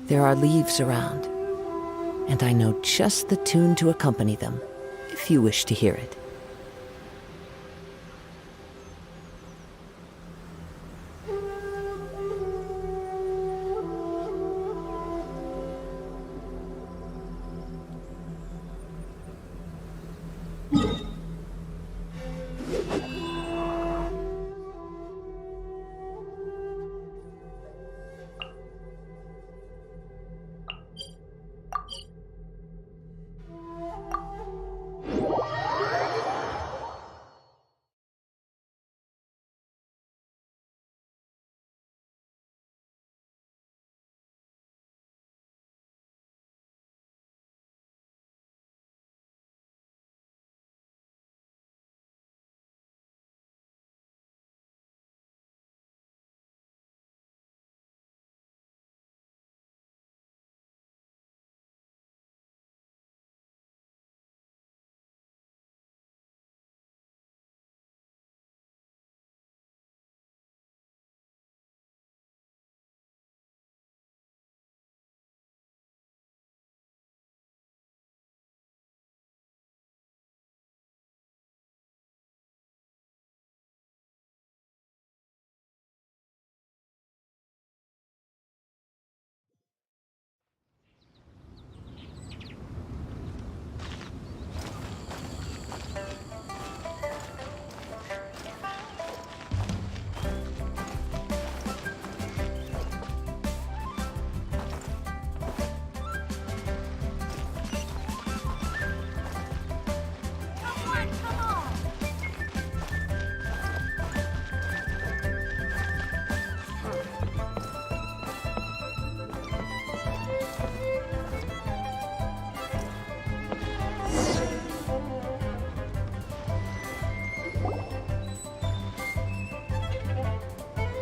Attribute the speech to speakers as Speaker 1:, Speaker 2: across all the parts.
Speaker 1: There are leaves around, and I know just the tune to accompany them, if you wish to hear it.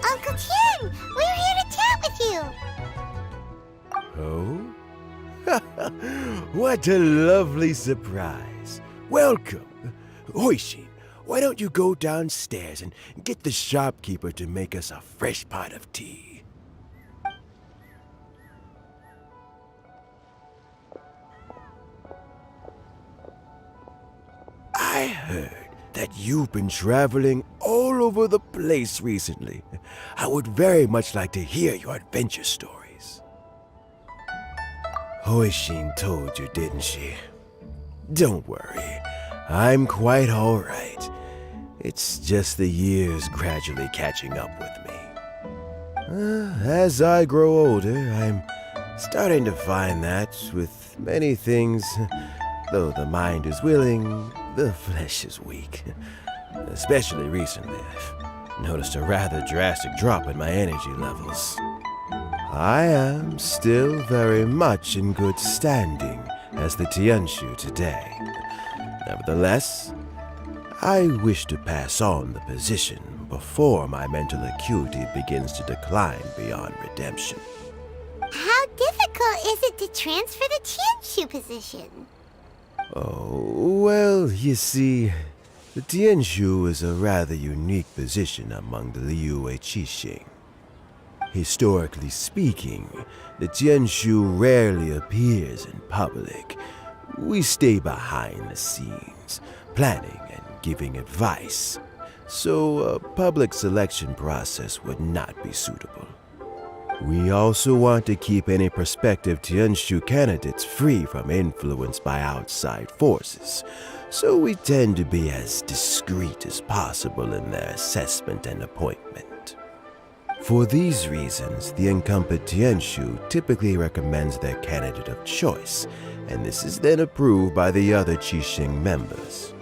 Speaker 2: Uncle Tien, we're here to chat with you.
Speaker 3: Oh? What a lovely surprise. Welcome. Hoishin, why don't you go downstairs and get the shopkeeper to make us a fresh pot of tea? I heard that you've been traveling all over the place recently. I would very much like to hear your adventure stories. Hoishin told you, didn't she? Don't worry, I'm quite all right. It's just the years gradually catching up with me. As I grow older, I'm starting to find that with many things, though the mind is willing, the flesh is weak. Especially recently, I've noticed a rather drastic drop in my energy levels. I am still very much in good standing as the Tianshu today. Nevertheless, I wish to pass on the position before my mental acuity begins to decline beyond redemption.
Speaker 2: How difficult is it to transfer the Tianshu position?
Speaker 3: Oh, well, you see, the Tianshu is a rather unique position among the Liyue Qixing. Historically speaking, the Tianshu rarely appears in public. We stay behind the scenes, planning and giving advice, so a public selection process would not be suitable. We also want to keep any prospective Tianshu candidates free from influence by outside forces, so we tend to be as discreet as possible in their assessment and appointment. For these reasons, the incumbent Tianshu typically recommends their candidate of choice, and this is then approved by the other Qixing members.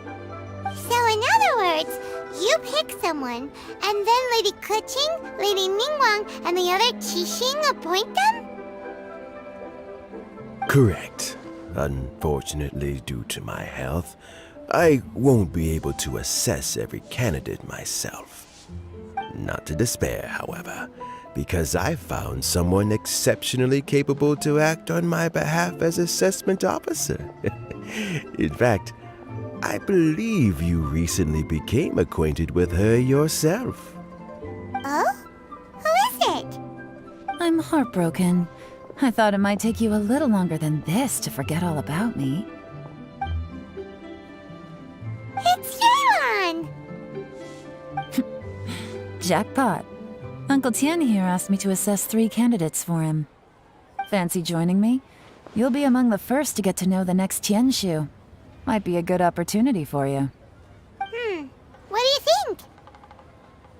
Speaker 2: So in other words, you pick someone, and then Lady Keqing, Lady Ningguang, and the other Qixing appoint them?
Speaker 3: Correct. Unfortunately, due to my health, I won't be able to assess every candidate myself. Not to despair, however, because I found someone exceptionally capable to act on my behalf as assessment officer. In fact, I believe you recently became acquainted with her yourself.
Speaker 2: Oh? Who is it?
Speaker 1: I'm heartbroken,
Speaker 4: I thought it might take you a little longer than this to forget all about me.
Speaker 2: It's Yelan!
Speaker 4: Jackpot. Uncle Tien here asked me to assess 3 candidates for him. Fancy joining me? You'll be among the first to get to know the next Tianshu. Might be a good opportunity for you.
Speaker 2: What do you think?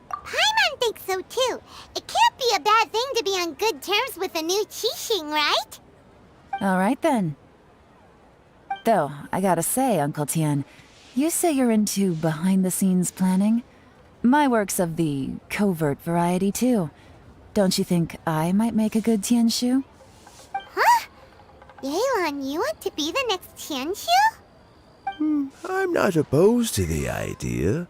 Speaker 2: Paimon thinks so too. It can't be a bad thing to be on good terms with a new Qixing, right?
Speaker 4: Alright then. Though, I gotta say, Uncle Tien, you say you're into behind-the-scenes planning? My work's of the covert variety too. Don't you think I might make a good Tianshu?
Speaker 2: Huh? Yelan, you want to be the next Tianshu?
Speaker 3: I'm not opposed to the idea,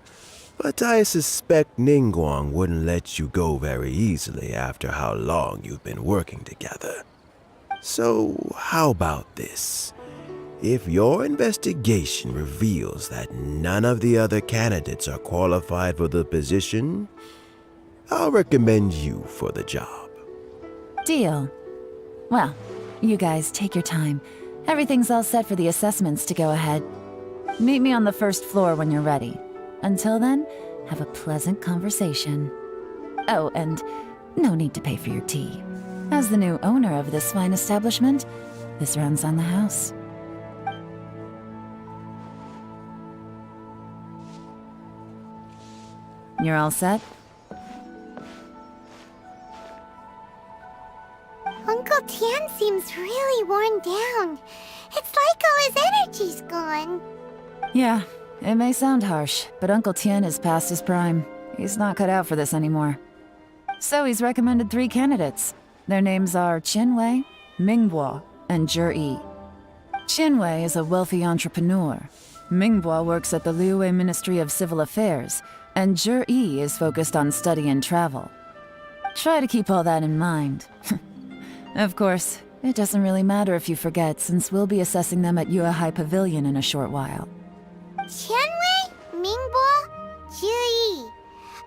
Speaker 3: but I suspect Ningguang wouldn't let you go very easily after how long you've been working together. So, how about this? If your investigation reveals that none of the other candidates are qualified for the position, I'll recommend you for the job.
Speaker 4: Deal. Well, you guys take your time. Everything's all set for the assessments to go ahead. Meet me on the first floor when you're ready. Until then, have a pleasant conversation. Oh, and no need to pay for your tea. As the new owner of this fine establishment, this runs on the house. You're all set?
Speaker 2: Uncle Tien seems really worn down. It's like all his energy's gone.
Speaker 4: Yeah, it may sound harsh, but Uncle Tien is past his prime. He's not cut out for this anymore. So he's recommended 3 candidates. Their names are Qinwei, Mingbo, and Zhi. Qinwei is a wealthy entrepreneur. Mingbo works at the Liyue Ministry of Civil Affairs, and Zhi is focused on study and travel. Try to keep all that in mind. Of course, it doesn't really matter if you forget, since we'll be assessing them at Yuehai Pavilion in a short while.
Speaker 2: Qianwei, Mingbo, Zhi.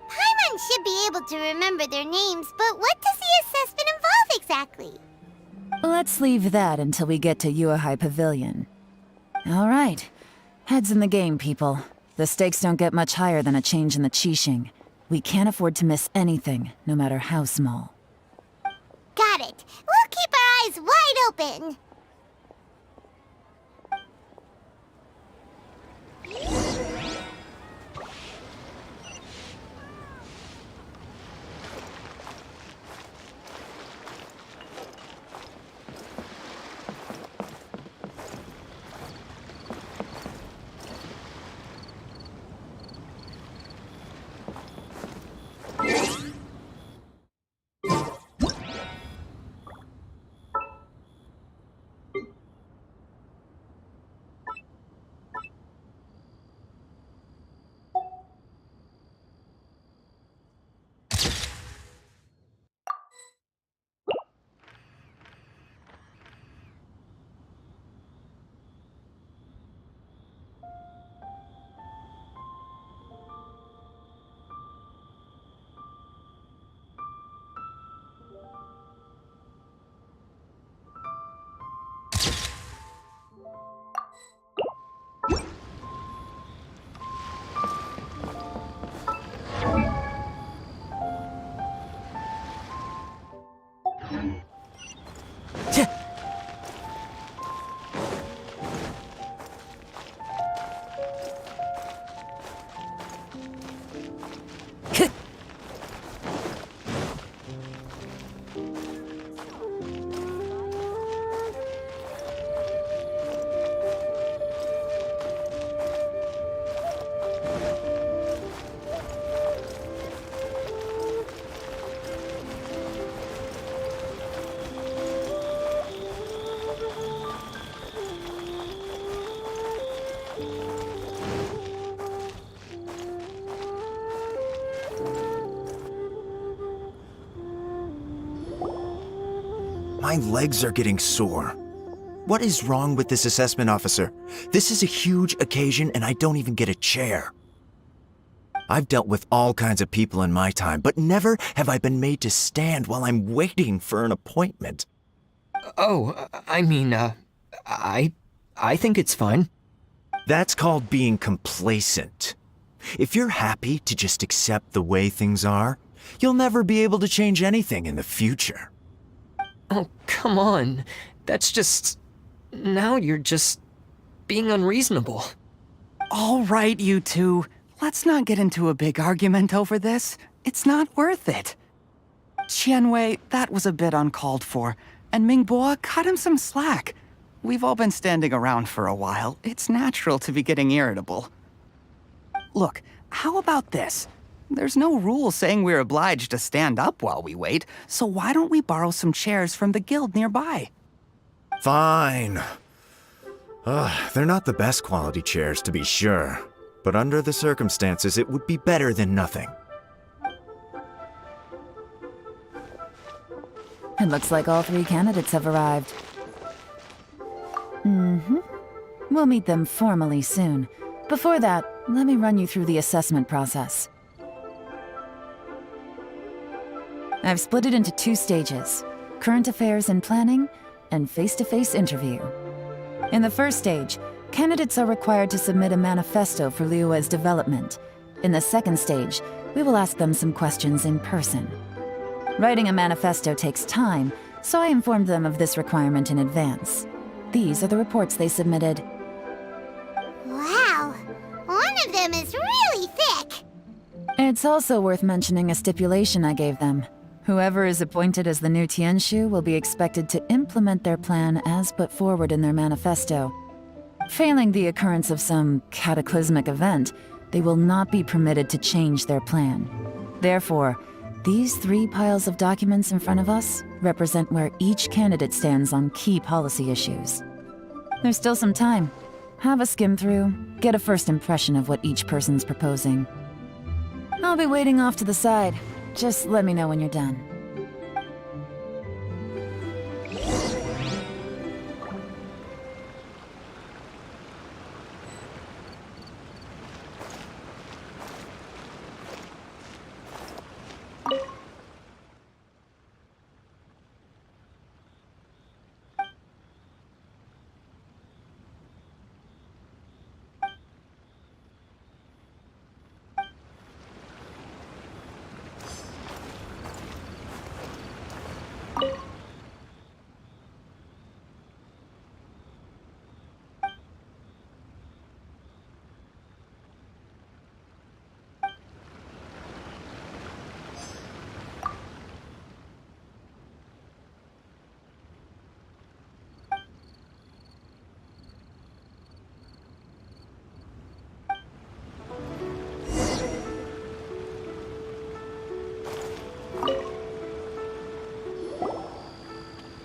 Speaker 2: Paimon should be able to remember their names, but what does the assessment involve exactly?
Speaker 4: Let's leave that until we get to Yuehai Pavilion. All right. Heads in the game, people. The stakes don't get much higher than a change in the Qixing. We can't afford to miss anything, no matter how small.
Speaker 2: Got it. We'll keep our eyes wide open.
Speaker 5: My legs are getting sore. What is wrong with this assessment officer? This is a huge occasion and I don't even get a chair. I've dealt with all kinds of people in my time, but never have I been made to stand while I'm waiting for an appointment.
Speaker 6: I think it's fine.
Speaker 5: That's called being complacent. If you're happy to just accept the way things are, you'll never be able to change anything in the future.
Speaker 6: Oh, come on. That's just... Now you're just... being unreasonable.
Speaker 7: All right, you two. Let's not get into a big argument over this. It's not worth it. Qianwei, that was a bit uncalled for. And Mingbo, cut him some slack. We've all been standing around for a while. It's natural to be getting irritable. Look, how about this? There's no rule saying we're obliged to stand up while we wait, so why don't we borrow some chairs from the guild nearby?
Speaker 5: Fine. They're not the best quality chairs, to be sure. But under the circumstances, it would be better than nothing.
Speaker 4: It looks like all 3 candidates have arrived. We'll meet them formally soon. Before that, let me run you through the assessment process. I've split it into 2 stages: current affairs and planning, and face-to-face interview. In the first stage, candidates are required to submit a manifesto for Liyue's development. In the second stage, we will ask them some questions in person. Writing a manifesto takes time, so I informed them of this requirement in advance. These are the reports they submitted.
Speaker 2: Wow, one of them is really thick.
Speaker 4: It's also worth mentioning a stipulation I gave them. Whoever is appointed as the new Tianshu will be expected to implement their plan as put forward in their manifesto. Failing the occurrence of some cataclysmic event, they will not be permitted to change their plan. Therefore, these 3 piles of documents in front of us represent where each candidate stands on key policy issues. There's still some time. Have a skim through, get a first impression of what each person's proposing. I'll be waiting off to the side. Just let me know when you're done.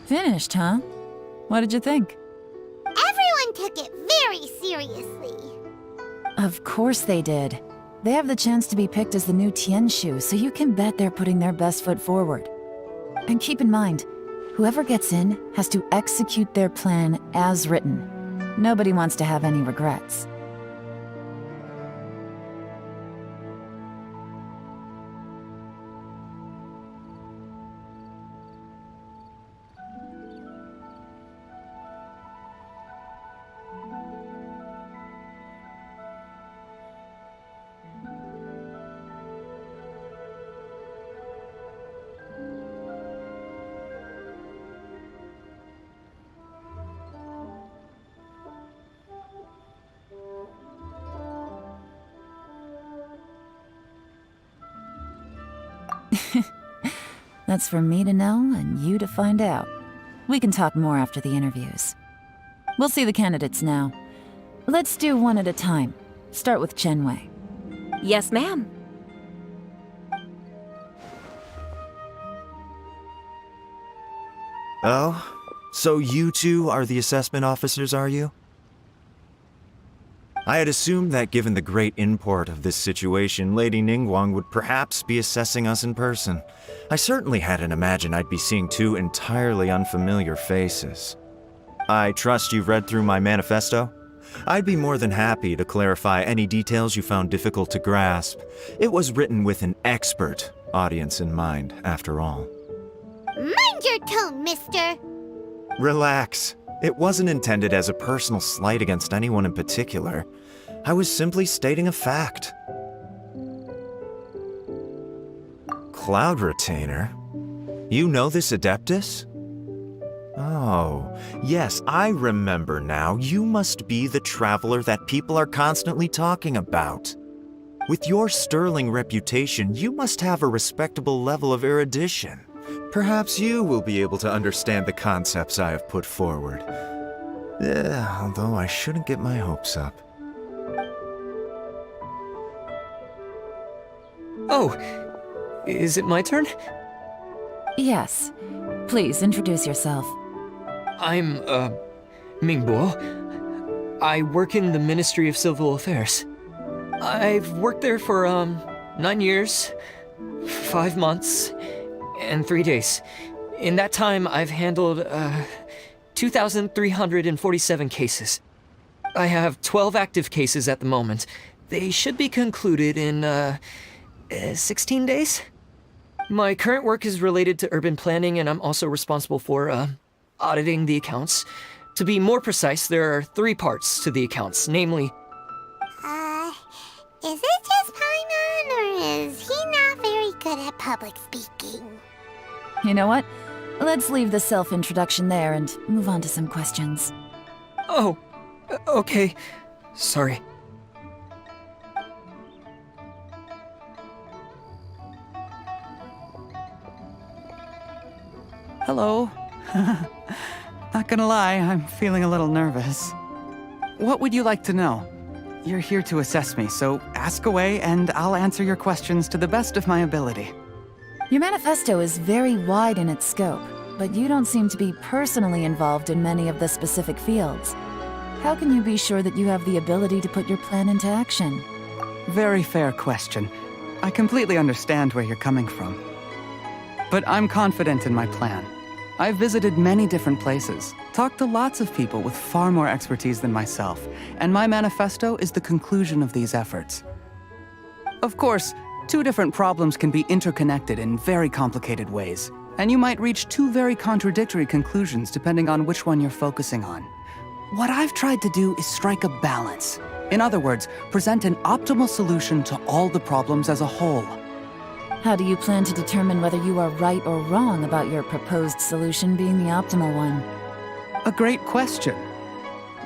Speaker 4: Finished, huh? What did you think?
Speaker 2: Everyone took it very seriously.
Speaker 4: Of course they did. They have the chance to be picked as the new Tianshu, so you can bet they're putting their best foot forward. And keep in mind, whoever gets in has to execute their plan as written. Nobody wants to have any regrets. That's for me to know and you to find out. We can talk more after the interviews. We'll see the candidates now. Let's do one at a time. Start with Chenwei.
Speaker 8: Yes, ma'am.
Speaker 5: Oh? So you 2 are the assessment officers, are you? I had assumed that given the great import of this situation, Lady Ningguang would perhaps be assessing us in person. I certainly hadn't imagined I'd be seeing 2 entirely unfamiliar faces. I trust you've read through my manifesto? I'd be more than happy to clarify any details you found difficult to grasp. It was written with an expert audience in mind, after all.
Speaker 2: Mind your tone, mister.
Speaker 5: Relax. It wasn't intended as a personal slight against anyone in particular. I was simply stating a fact. Cloud Retainer? You know this Adeptus? Oh, yes, I remember now. You must be the traveler that people are constantly talking about. With your sterling reputation, you must have a respectable level of erudition. Perhaps you will be able to understand the concepts I have put forward. Although I shouldn't get my hopes up.
Speaker 6: Oh, is it my turn?
Speaker 4: Yes. Please introduce yourself.
Speaker 6: I'm, Mingbo. I work in the Ministry of Civil Affairs. I've worked there for, 9 years, 5 months, and 3 days. In that time, I've handled, 2,347 cases. I have 12 active cases at the moment. They should be concluded in, 16 days? My current work is related to urban planning, and I'm also responsible for, auditing the accounts. To be more precise, there are 3 parts to the accounts, namely...
Speaker 2: Is it just Paimon, or is he not very good at public speaking?
Speaker 4: You know what? Let's leave the self-introduction there and move on to some questions.
Speaker 6: Oh, okay. Sorry.
Speaker 7: Hello. Not gonna lie, I'm feeling a little nervous. What would you like to know? You're here to assess me, so ask away and I'll answer your questions to the best of my ability.
Speaker 4: Your manifesto is very wide in its scope, but you don't seem to be personally involved in many of the specific fields. How can you be sure that you have the ability to put your plan into action?
Speaker 7: Very fair question. I completely understand where you're coming from. But I'm confident in my plan. I've visited many different places, talked to lots of people with far more expertise than myself, and my manifesto is the conclusion of these efforts. Of course, 2 different problems can be interconnected in very complicated ways, and you might reach 2 very contradictory conclusions depending on which one you're focusing on. What I've tried to do is strike a balance. In other words, present an optimal solution to all the problems as a whole.
Speaker 4: How do you plan to determine whether you are right or wrong about your proposed solution being the optimal one?
Speaker 7: A great question.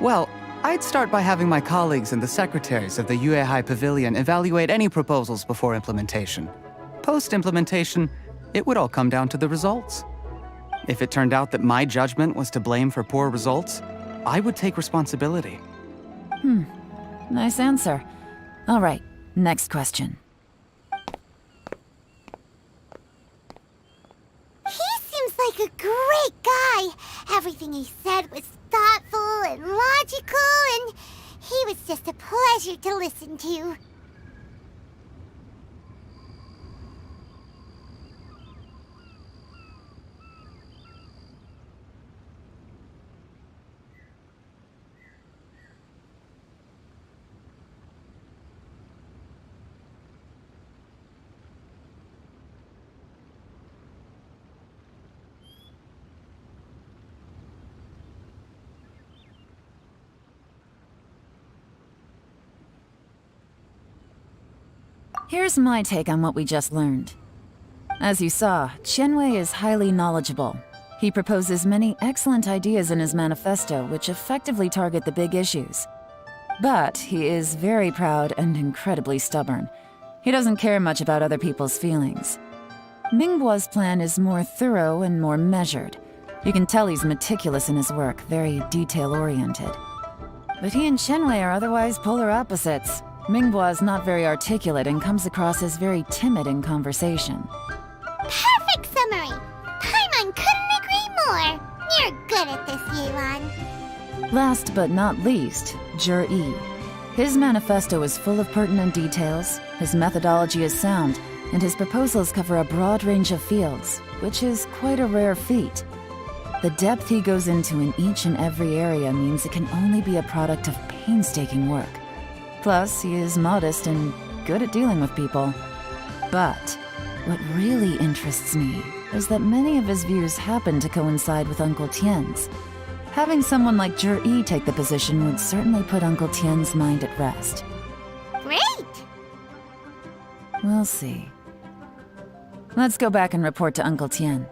Speaker 7: Well, I'd start by having my colleagues and the secretaries of the Yuehai Pavilion evaluate any proposals before implementation. Post-implementation, it would all come down to the results. If it turned out that my judgment was to blame for poor results, I would take responsibility.
Speaker 4: Nice answer. All right, next question.
Speaker 2: He seems like a great guy. Everything he said was thoughtful and logical, and he was just a pleasure to listen to.
Speaker 4: Here's my take on what we just learned. As you saw, Qianwei is highly knowledgeable. He proposes many excellent ideas in his manifesto which effectively target the big issues. But he is very proud and incredibly stubborn. He doesn't care much about other people's feelings. Mingbo's plan is more thorough and more measured. You can tell he's meticulous in his work, very detail-oriented. But he and Qianwei are otherwise polar opposites. Mingbo is not very articulate and comes across as very timid in conversation.
Speaker 2: Perfect summary! Paimon couldn't agree more! You're good at this, Yelan.
Speaker 4: Last but not least, Yi. His manifesto is full of pertinent details, his methodology is sound, and his proposals cover a broad range of fields, which is quite a rare feat. The depth he goes into in each and every area means it can only be a product of painstaking work. Plus, he is modest and good at dealing with people. But what really interests me is that many of his views happen to coincide with Uncle Tien's. Having someone like Zhi take the position would certainly put Uncle Tien's mind at rest.
Speaker 2: Great!
Speaker 4: We'll see. Let's go back and report to Uncle Tien.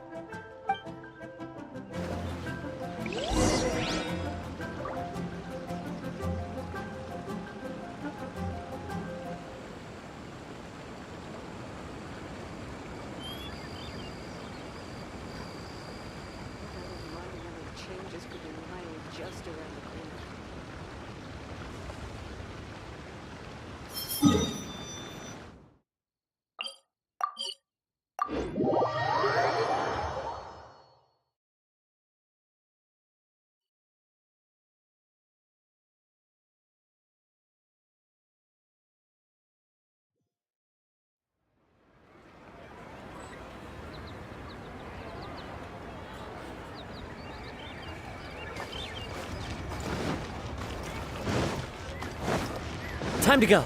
Speaker 6: Time to go.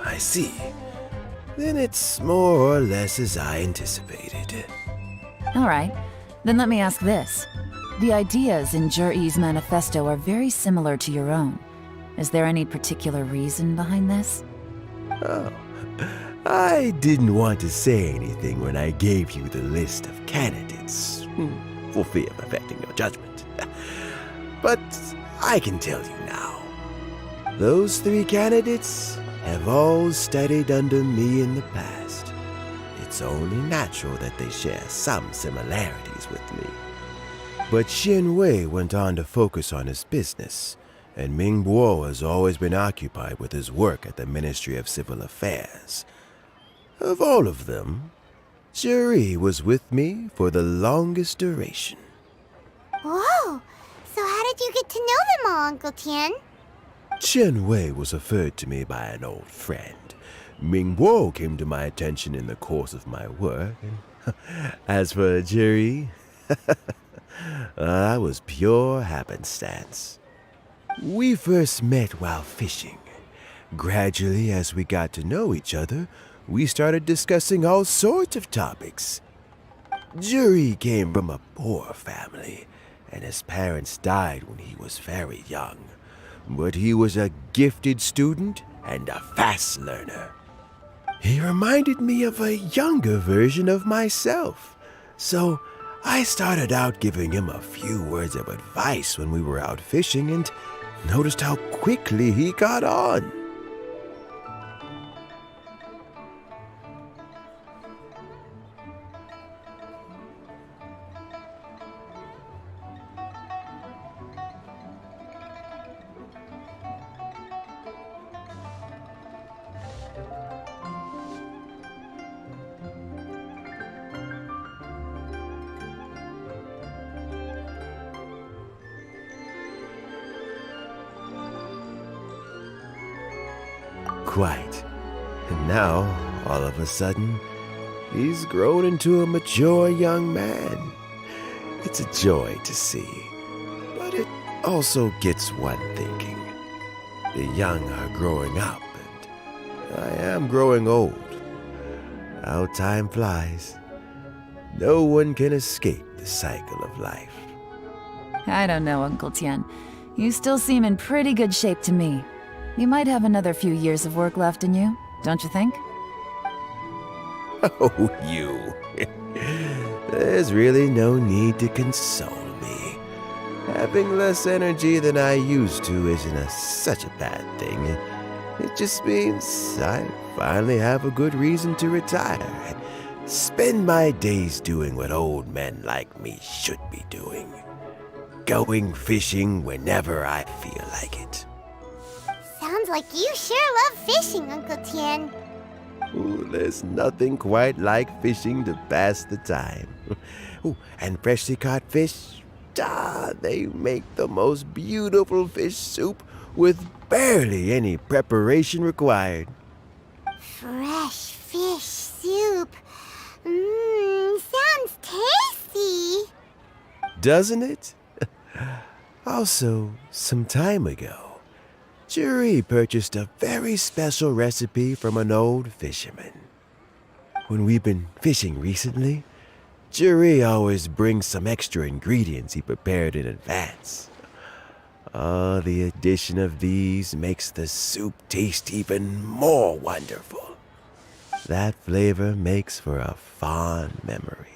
Speaker 3: I see. Then it's more or less as I anticipated.
Speaker 4: All right, then let me ask this. The ideas in Zhi's manifesto are very similar to your own. Is there any particular reason behind this?
Speaker 3: Oh, I didn't want to say anything when I gave you the list of candidates, for fear of affecting your judgment. But I can tell you now. Those 3 candidates have all studied under me in the past. It's only natural that they share some similarities with me. But Xin Wei went on to focus on his business, and Ming Bo has always been occupied with his work at the Ministry of Civil Affairs. Of all of them, Zhi was with me for the longest duration.
Speaker 2: Whoa! So how did you get to know them all, Uncle Tien?
Speaker 3: Chen Wei was referred to me by an old friend. Ming Bo came to my attention in the course of my work, and as for Zhi, that was pure happenstance. We first met while fishing. Gradually, as we got to know each other, we started discussing all sorts of topics. Zhi came from a poor family, and his parents died when he was very young. But he was a gifted student and a fast learner. He reminded me of a younger version of myself, so I started out giving him a few words of advice when we were out fishing and noticed how quickly he got on. Quite. And now, all of a sudden, he's grown into a mature young man. It's a joy to see, but it also gets one thinking. The young are growing up, and I am growing old. How time flies. No one can escape the cycle of life.
Speaker 4: I don't know, Uncle Tien. You still seem in pretty good shape to me. You might have another few years of work left in you, don't you think?
Speaker 3: Oh, you. There's really no need to console me. Having less energy than I used to isn't such a bad thing. It just means I finally have a good reason to retire and spend my days doing what old men like me should be doing. Going fishing whenever I feel like it.
Speaker 2: Sounds like you sure love fishing, Uncle Tien.
Speaker 3: Ooh, there's nothing quite like fishing to pass the time. Ooh, and freshly caught fish, they make the most beautiful fish soup with barely any preparation required.
Speaker 2: Fresh fish soup. Sounds tasty.
Speaker 3: Doesn't it? Also, some time ago, Jury purchased a very special recipe from an old fisherman. When we've been fishing recently, Jury always brings some extra ingredients he prepared in advance. The addition of these makes the soup taste even more wonderful. That flavor makes for a fond memory.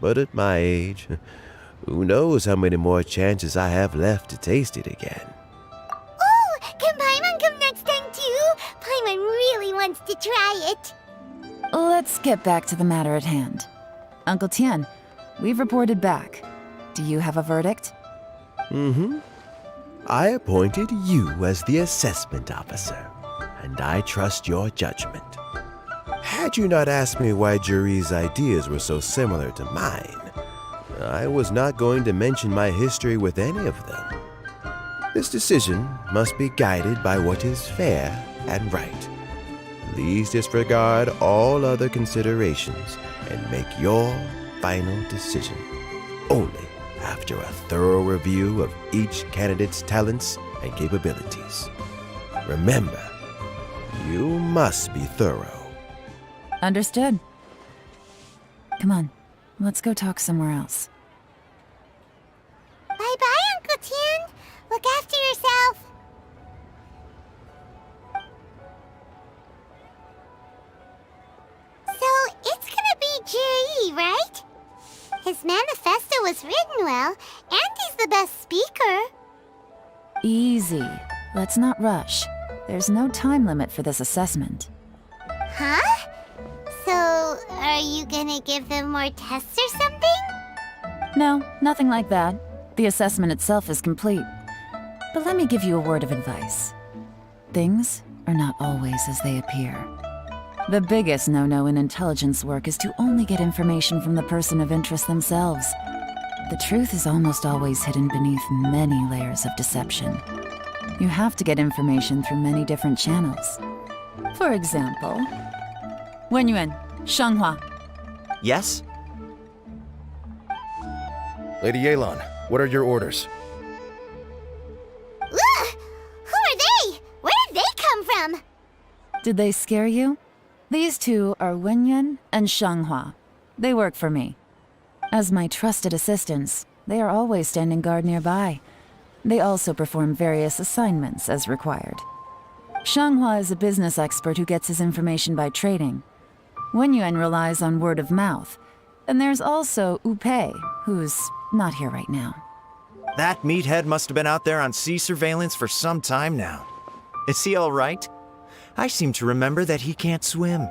Speaker 3: But at my age, who knows how many more chances I have left to taste it again.
Speaker 2: Oh, can Paimon come next time too? Paimon really wants to try it.
Speaker 4: Let's get back to the matter at hand. Uncle Tian, we've reported back. Do you have a verdict?
Speaker 3: I appointed you as the assessment officer, and I trust your judgment. Had you not asked me why Jury's ideas were so similar to mine, I was not going to mention my history with any of them. This decision must be guided by what is fair and right. Please disregard all other considerations and make your final decision only after a thorough review of each candidate's talents and capabilities. Remember, you must be thorough.
Speaker 4: Understood. Come on, let's go talk somewhere else.
Speaker 2: Bye-bye, Uncle Tian. Look after yourself. So, it's gonna be Jiri, right? His manifesto was written well, and he's the best speaker.
Speaker 4: Easy. Let's not rush. There's no time limit for this assessment.
Speaker 2: Huh? So, are you gonna give them more tests or something?
Speaker 4: No, nothing like that. The assessment itself is complete. But let me give you a word of advice. Things are not always as they appear. The biggest no-no in intelligence work is to only get information from the person of interest themselves. The truth is almost always hidden beneath many layers of deception. You have to get information through many different channels. For example, Wenyuan, Shanghua.
Speaker 5: Yes?
Speaker 8: Lady Yelan, what are your orders?
Speaker 2: Ugh! Who are they? Where did they come from?
Speaker 4: Did they scare you? These two are Wenyuan and Shanghua. They work for me. As my trusted assistants, they are always standing guard nearby. They also perform various assignments as required. Shanghua is a business expert who gets his information by trading. Wenyuan relies on word of mouth. And there's also Upei, who's not here right now.
Speaker 5: That meathead must have been out there on sea surveillance for some time now. Is he all right? I seem to remember that he can't swim.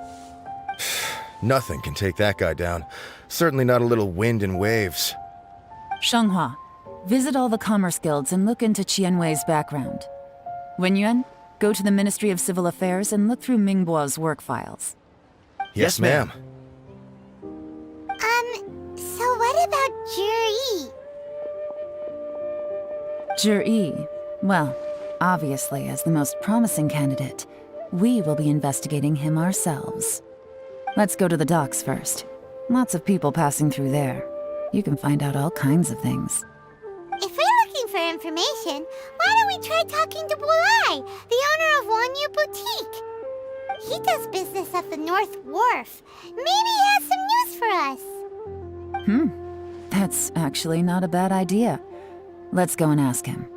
Speaker 8: Nothing can take that guy down. Certainly not a little wind and waves.
Speaker 4: Shanghua, visit all the commerce guilds and look into Qianwei's background. Wenyuan, go to the Ministry of Civil Affairs and look through Mingbo's work files.
Speaker 8: Yes, ma'am.
Speaker 2: So what about Jiri?
Speaker 4: Zhi, well, obviously as the most promising candidate, we will be investigating him ourselves. Let's go to the docks first. Lots of people passing through there. You can find out all kinds of things.
Speaker 2: If we're looking for information, why don't we try talking to Bulai, the owner of Wanyu Boutique? He does business at the North Wharf. Maybe he has some news for us.
Speaker 4: That's actually not a bad idea. Let's go and ask him.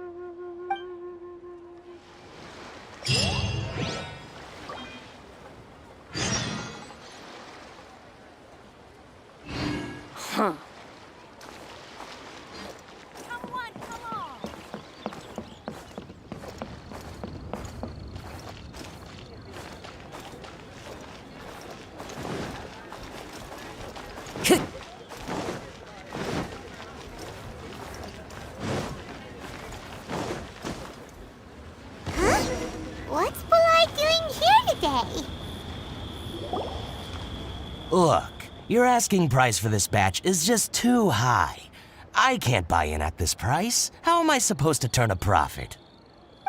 Speaker 2: What's Bulai doing here today?
Speaker 9: Your asking price for this batch is just too high. I can't buy in at this price. How am I supposed to turn a profit?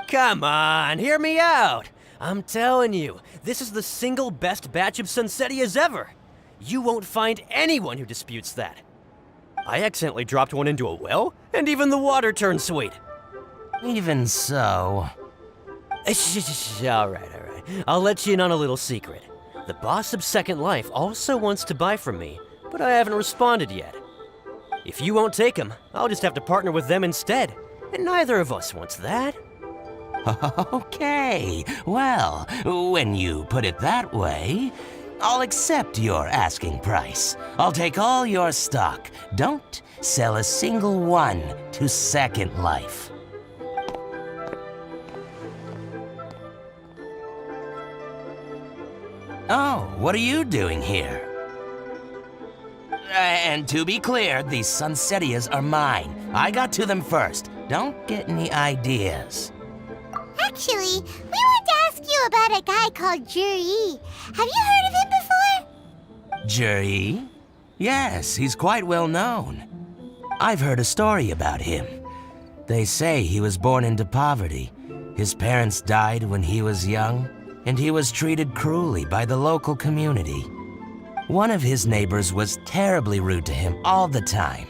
Speaker 10: Come on, hear me out. I'm telling you, this is the single best batch of Sunsettias ever. You won't find anyone who disputes that. I accidentally dropped one into a well, and even the water turned sweet.
Speaker 9: Even so...
Speaker 10: All right. I'll let you in on a little secret. The boss of Second Life also wants to buy from me, but I haven't responded yet. If you won't take him, I'll just have to partner with them instead, and neither of us wants that.
Speaker 9: Okay, well, when you put it that way, I'll accept your asking price. I'll take all your stock. Don't sell a single one to Second Life. Oh, what are you doing here? And to be clear, these Sunsettias are mine. I got to them first. Don't get any ideas.
Speaker 2: Actually, we want to ask you about a guy called Juri. Have you heard of him before?
Speaker 9: Juri? Yes, he's quite well known. I've heard a story about him. They say he was born into poverty. His parents died when he was young, and he was treated cruelly by the local community. One of his neighbors was terribly rude to him all the time,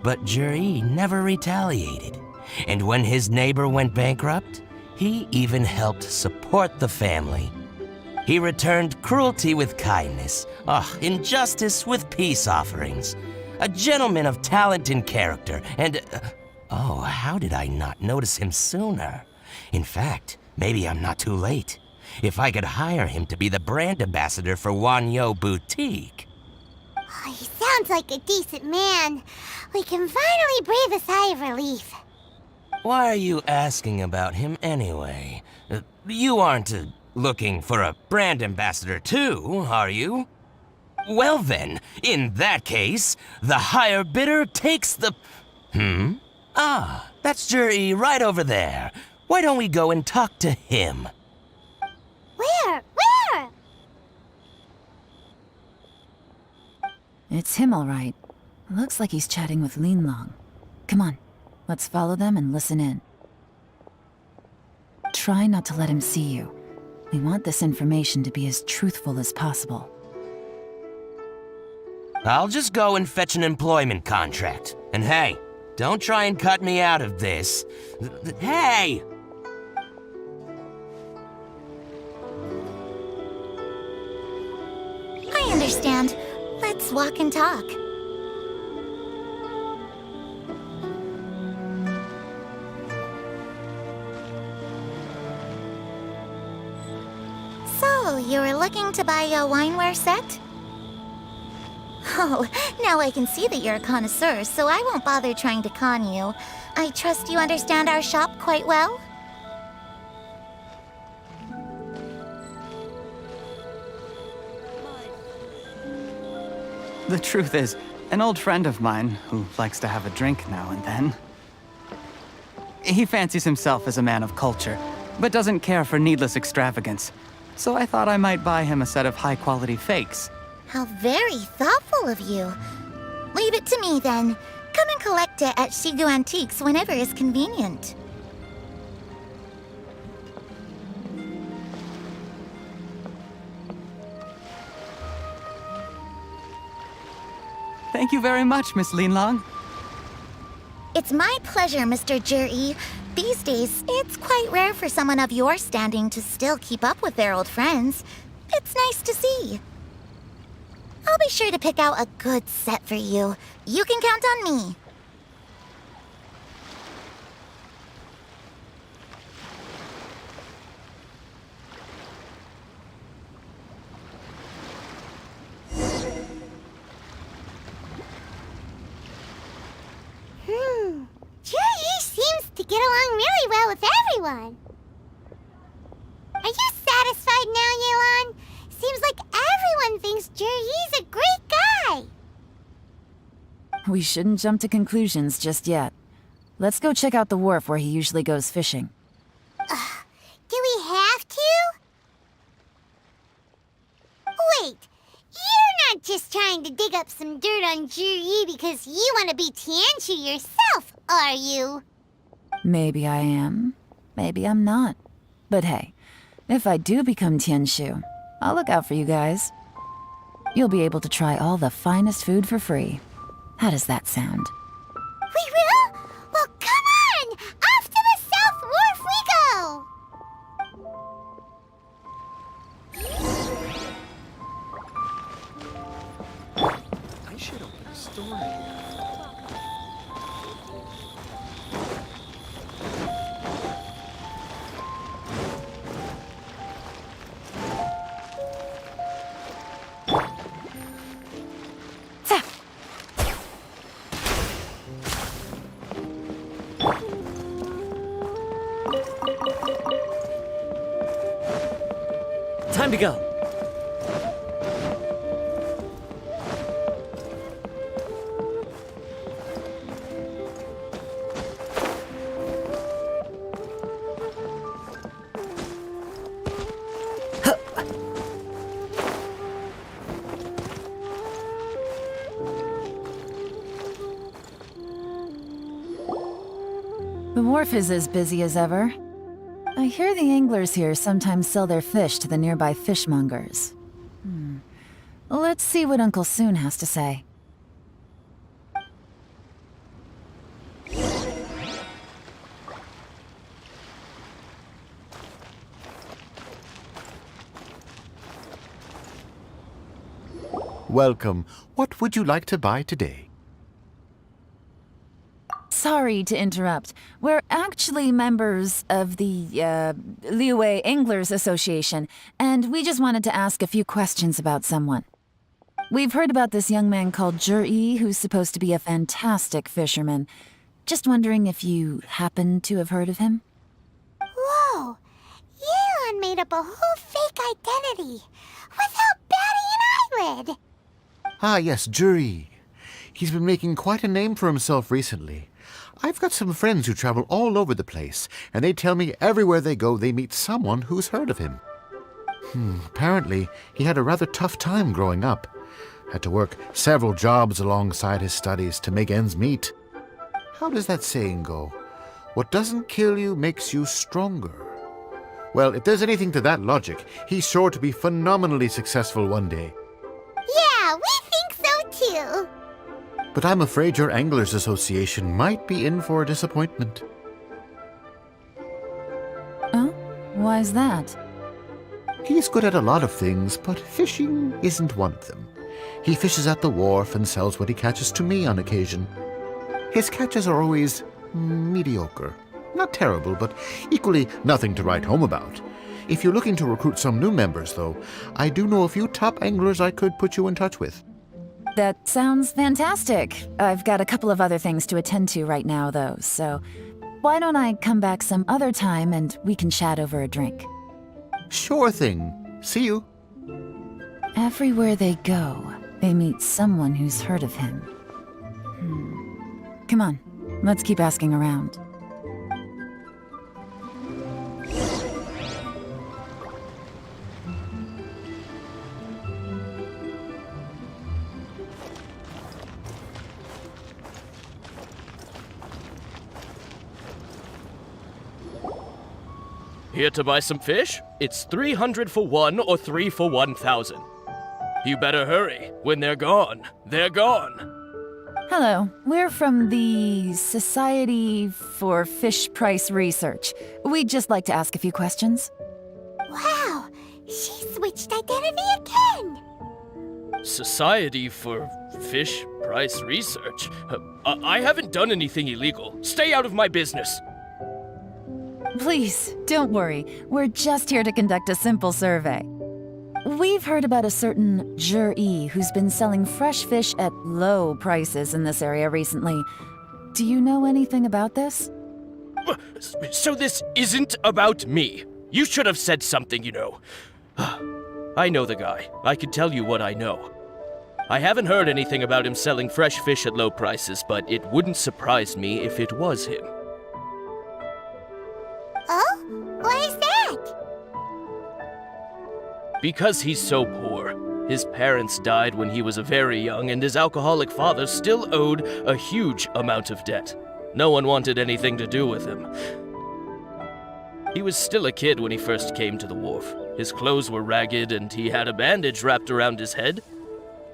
Speaker 9: but Juri never retaliated. And when his neighbor went bankrupt, he even helped support the family. He returned cruelty with kindness, injustice with peace offerings. A gentleman of talent and character, and... how did I not notice him sooner? In fact, maybe I'm not too late. If I could hire him to be the brand ambassador for Wanyo Boutique.
Speaker 2: Oh, he sounds like a decent man. We can finally breathe a sigh of relief.
Speaker 9: Why are you asking about him anyway? You aren't looking for a brand ambassador too, are you? Well then, in that case, the higher bidder takes the... that's Juri right over there. Why don't we go and talk to him?
Speaker 2: Where?
Speaker 4: It's him, all right. Looks like he's chatting with Yelan. Come on, let's follow them and listen in. Try not to let him see you. We want this information to be as truthful as possible.
Speaker 9: I'll just go and fetch an employment contract. And hey, don't try and cut me out of this. Hey!
Speaker 2: I understand. Let's walk and talk. So, you were looking to buy a wineware set? Oh, now I can see that you're a connoisseur, so I won't bother trying to con you. I trust you understand our shop quite well?
Speaker 7: The truth is, an old friend of mine, who likes to have a drink now and then, he fancies himself as a man of culture, but doesn't care for needless extravagance. So I thought I might buy him a set of high-quality fakes.
Speaker 2: How very thoughtful of you. Leave it to me, then. Come and collect it at Shigu Antiques whenever is convenient.
Speaker 7: Thank you very much, Miss Yelan.
Speaker 2: It's my pleasure, Mr. Juri. These days, it's quite rare for someone of your standing to still keep up with their old friends. It's nice to see. I'll be sure to pick out a good set for you. You can count on me. Juri seems to get along really well with everyone. Are you satisfied now, Yelan? Seems like everyone thinks Juri's a great guy.
Speaker 4: We shouldn't jump to conclusions just yet. Let's go check out the wharf where he usually goes fishing.
Speaker 2: Do we have to? Wait, you're not just trying to dig up some dirt on Jiri because you want to be Tianshu yourself, are you?
Speaker 4: Maybe I am. Maybe I'm not. But hey, if I do become Tianshu, I'll look out for you guys. You'll be able to try all the finest food for free. How does that sound?
Speaker 2: We will? Well, come on! Off to the South Wharf we go!
Speaker 5: I should open a store here.
Speaker 10: Time to go.
Speaker 4: The wharf is as busy as ever. I hear the anglers here sometimes sell their fish to the nearby fishmongers. Let's see what Uncle Soon has to say.
Speaker 11: Welcome. What would you like to buy today?
Speaker 4: Sorry to interrupt. We're actually members of the, Liyue Anglers Association, and we just wanted to ask a few questions about someone. We've heard about this young man called Jiri, who's supposed to be a fantastic fisherman. Just wondering if you happen to have heard of him?
Speaker 2: Whoa! Yelan made up a whole fake identity without batting an eyelid!
Speaker 11: Ah, yes, Juri. He's been making quite a name for himself recently. I've got some friends who travel all over the place, and they tell me everywhere they go they meet someone who's heard of him. Apparently, he had a rather tough time growing up. Had to work several jobs alongside his studies to make ends meet. How does that saying go? What doesn't kill you makes you stronger. Well, if there's anything to that logic, he's sure to be phenomenally successful one day.
Speaker 2: Yeah, we think so too!
Speaker 11: But I'm afraid your Anglers Association might be in for a disappointment.
Speaker 4: Oh? Why's that?
Speaker 11: He's good at a lot of things, but fishing isn't one of them. He fishes at the wharf and sells what he catches to me on occasion. His catches are always mediocre. Not terrible, but equally nothing to write home about. If you're looking to recruit some new members, though, I do know a few top anglers I could put you in touch with.
Speaker 4: That sounds fantastic. I've got a couple of other things to attend to right now, though, so why don't I come back some other time and we can chat over a drink?
Speaker 11: Sure thing. See you.
Speaker 4: Everywhere they go, they meet someone who's heard of him. Come on, let's keep asking around.
Speaker 12: Here to buy some fish? It's 300 for one or 3 for 1,000. You better hurry. When they're gone, they're gone.
Speaker 4: Hello, we're from the Society for Fish Price Research. We'd just like to ask a few questions.
Speaker 2: Wow, she switched identity again!
Speaker 12: Society for Fish Price Research? I haven't done anything illegal. Stay out of my business.
Speaker 4: Please, don't worry. We're just here to conduct a simple survey. We've heard about a certain Jiri who's been selling fresh fish at low prices in this area recently. Do you know anything about this?
Speaker 12: So this isn't about me. You should have said something, you know. I know the guy. I can tell you what I know. I haven't heard anything about him selling fresh fish at low prices, but it wouldn't surprise me if it was him.
Speaker 2: Oh? Why is that?
Speaker 12: Because he's so poor. His parents died when he was very young, and his alcoholic father still owed a huge amount of debt. No one wanted anything to do with him. He was still a kid when he first came to the wharf. His clothes were ragged, and he had a bandage wrapped around his head.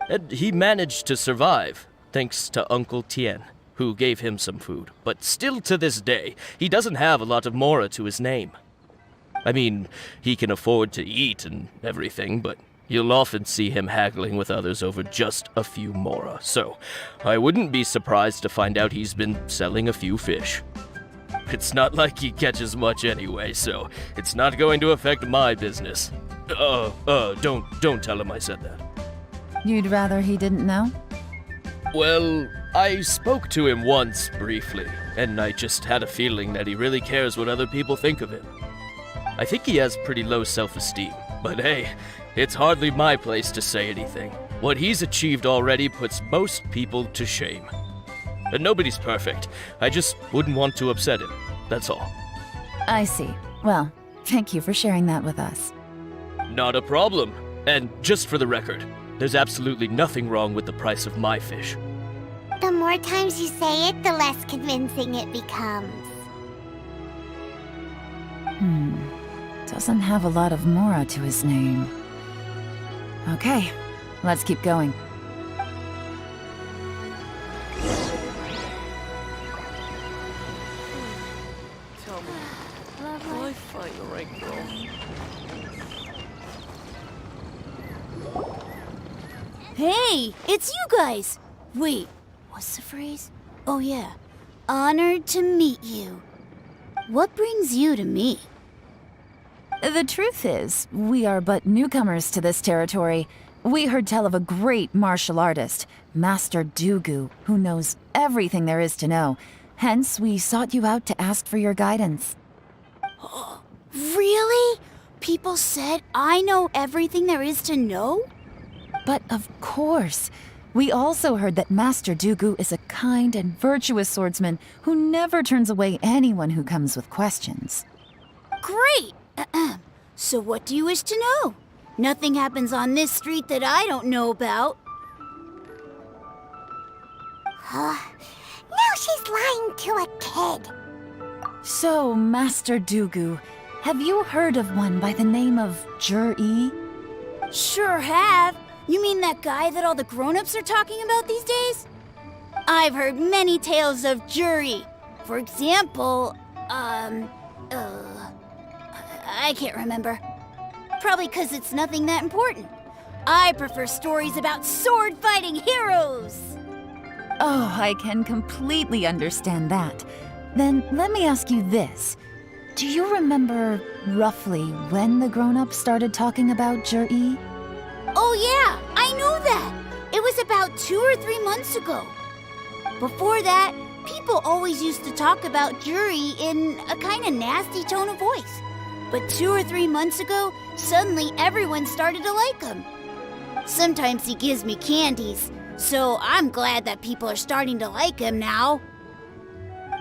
Speaker 12: And he managed to survive, thanks to Uncle Tien, who gave him some food. But still to this day, he doesn't have a lot of mora to his name. I mean, he can afford to eat and everything, but you'll often see him haggling with others over just a few mora. So, I wouldn't be surprised to find out he's been selling a few fish. It's not like he catches much anyway, so it's not going to affect my business. Don't tell him I said that.
Speaker 4: You'd rather he didn't know?
Speaker 12: Well, I spoke to him once, briefly, and I just had a feeling that he really cares what other people think of him. I think he has pretty low self-esteem, but hey, it's hardly my place to say anything. What he's achieved already puts most people to shame. And nobody's perfect. I just wouldn't want to upset him, that's all.
Speaker 4: I see. Well, thank you for sharing that with us.
Speaker 12: Not a problem. And just for the record, there's absolutely nothing wrong with the price of my fish.
Speaker 2: The more times you say it, the less convincing it becomes.
Speaker 4: Doesn't have a lot of mora to his name. Okay, let's keep going.
Speaker 12: Tell me, will I find the right girl?
Speaker 13: Hey, it's you guys! Wait, what's the phrase? Oh yeah, honored to meet you. What brings you to me?
Speaker 4: The truth is, we are but newcomers to this territory. We heard tell of a great martial artist, Master Dugu, who knows everything there is to know. Hence, we sought you out to ask for your guidance.
Speaker 13: Really? People said I know everything there is to know?
Speaker 4: But of course, we also heard that Master Dugu is a kind and virtuous swordsman who never turns away anyone who comes with questions.
Speaker 13: Great! So what do you wish to know? Nothing happens on this street that I don't know about.
Speaker 2: Now she's lying to a kid.
Speaker 4: So, Master Dugu, have you heard of one by the name of Jur-E?
Speaker 13: Sure have. You mean that guy that all the grown-ups are talking about these days? I've heard many tales of Juri. For example, I can't remember. Probably because it's nothing that important. I prefer stories about sword-fighting heroes.
Speaker 4: Oh, I can completely understand that. Then let me ask you this. Do you remember roughly when the grown-ups started talking about Jur-E?
Speaker 13: Oh yeah, I know that. It was about 2 or 3 months ago. Before that, people always used to talk about Juri in a kind of nasty tone of voice. But 2 or 3 months ago, suddenly everyone started to like him. Sometimes he gives me candies, so I'm glad that people are starting to like him now.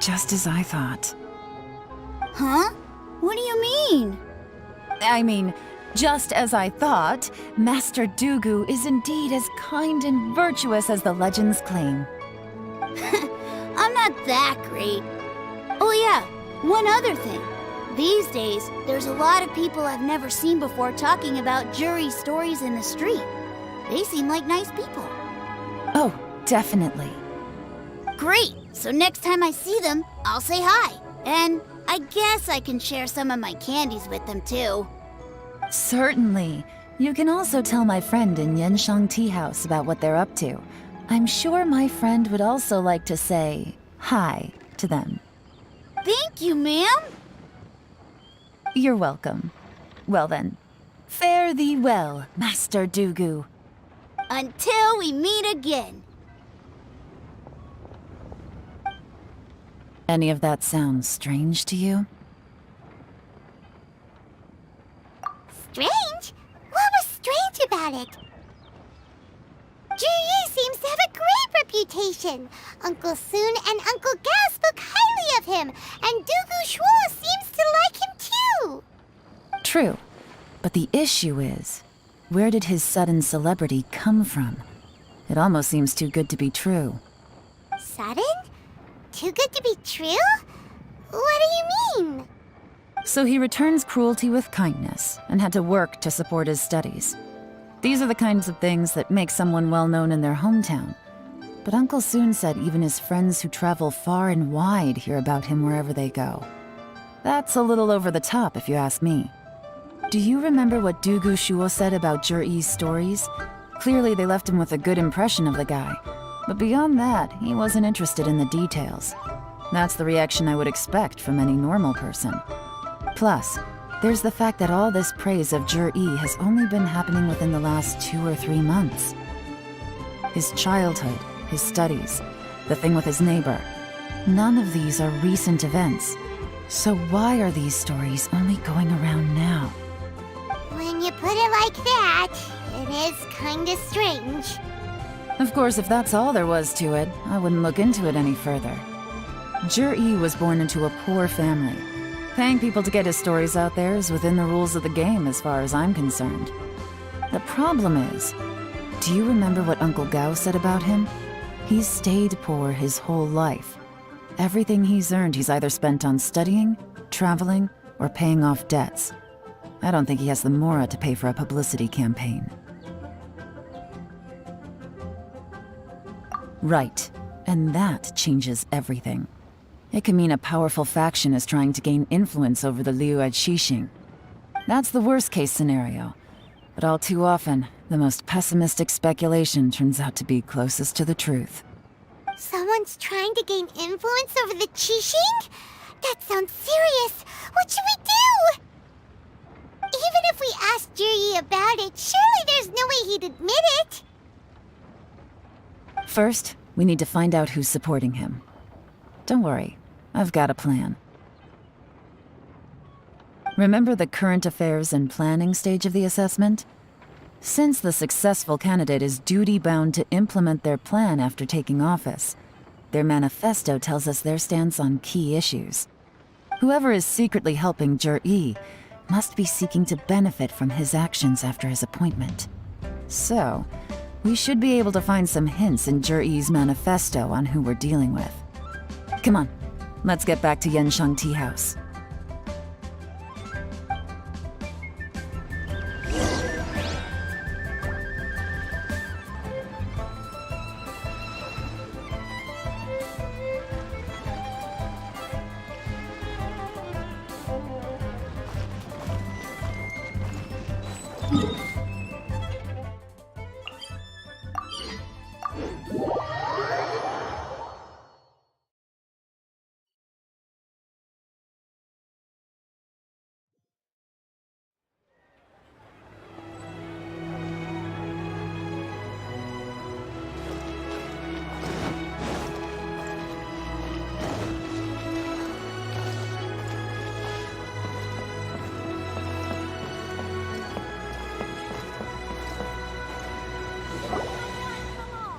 Speaker 4: Just as I thought.
Speaker 13: Huh? What do you mean?
Speaker 4: I mean, just as I thought, Master Dugu is indeed as kind and virtuous as the legends claim.
Speaker 13: I'm not that great. Oh yeah, one other thing. These days, there's a lot of people I've never seen before talking about Juri stories in the street. They seem like nice people.
Speaker 4: Oh, definitely.
Speaker 13: Great! So next time I see them, I'll say hi. And I guess I can share some of my candies with them too.
Speaker 4: Certainly. You can also tell my friend in Yenshang Tea House about what they're up to. I'm sure my friend would also like to say hi to them.
Speaker 13: Thank you, ma'am.
Speaker 4: You're welcome. Well then, fare thee well, Master Dugu.
Speaker 13: Until we meet again.
Speaker 4: Any of that sound strange to you?
Speaker 2: Strange? What was strange about it? Juri seems to have a great reputation. Uncle Soon and Uncle Gao spoke highly of him, and Dugu Shuo seems to like him too.
Speaker 4: True. But the issue is, Where did his sudden celebrity come from? It almost seems too good to be true.
Speaker 2: Sudden? Too good to be true? What do you mean?
Speaker 4: So he returns cruelty with kindness and had to work to support his studies. These are the kinds of things that make someone well known in their hometown. But Uncle soon said even his friends who travel far and wide hear about him wherever they go. That's a little over the top, if you ask me. Do you remember what Dugu Shuo said about Jur-E's stories? Clearly they left him with a good impression of the guy. But beyond that, he wasn't interested in the details. That's the reaction I would expect from any normal person. Plus, there's the fact that all this praise of Jur-E has only been happening within the last 2 or 3 months. His childhood, his studies, the thing with his neighbor. None of these are recent events. So why are these stories only going around now?
Speaker 2: When you put it like that, it is kinda strange.
Speaker 4: Of course, if that's all there was to it, I wouldn't look into it any further. Jur-E was born into a poor family. Paying people to get his stories out there is within the rules of the game as far as I'm concerned. The problem is, do you remember what Uncle Gao said about him? He's stayed poor his whole life. Everything he's earned he's either spent on studying, traveling, or paying off debts. I don't think he has the mora to pay for a publicity campaign. Right, and that changes everything. It can mean a powerful faction is trying to gain influence over the Liu at Xixing. That's the worst-case scenario. But all too often, the most pessimistic speculation turns out to be closest to the truth.
Speaker 2: Someone's trying to gain influence over the Qixing? That sounds serious. What should we do? Even if we asked Juri about it, surely there's no way he'd admit it.
Speaker 4: First, we need to find out who's supporting him. Don't worry, I've got a plan. Remember the current affairs and planning stage of the assessment? Since the successful candidate is duty-bound to implement their plan after taking office, their manifesto tells us their stance on key issues. Whoever is secretly helping Jur-E must be seeking to benefit from his actions after his appointment. So, we should be able to find some hints in Jur-E's manifesto on who we're dealing with. Come on, let's get back to Yenshang Tea House.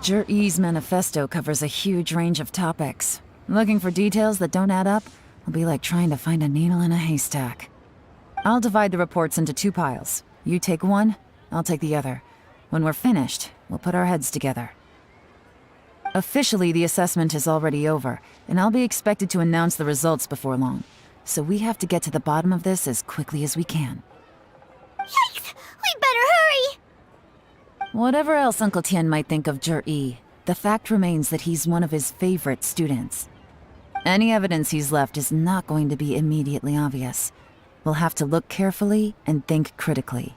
Speaker 4: Jur-E's manifesto covers a huge range of topics. Looking for details that don't add up will be like trying to find a needle in a haystack. I'll divide the reports into 2 piles. You take one, I'll take the other. When we're finished, we'll put our heads together. Officially, the assessment is already over, and I'll be expected to announce the results before long. So we have to get to the bottom of this as quickly as we can.
Speaker 2: Yikes! We better hurry!
Speaker 4: Whatever else Uncle Tian might think of Jur-E, the fact remains that he's one of his favorite students. Any evidence he's left is not going to be immediately obvious. We'll have to look carefully and think critically.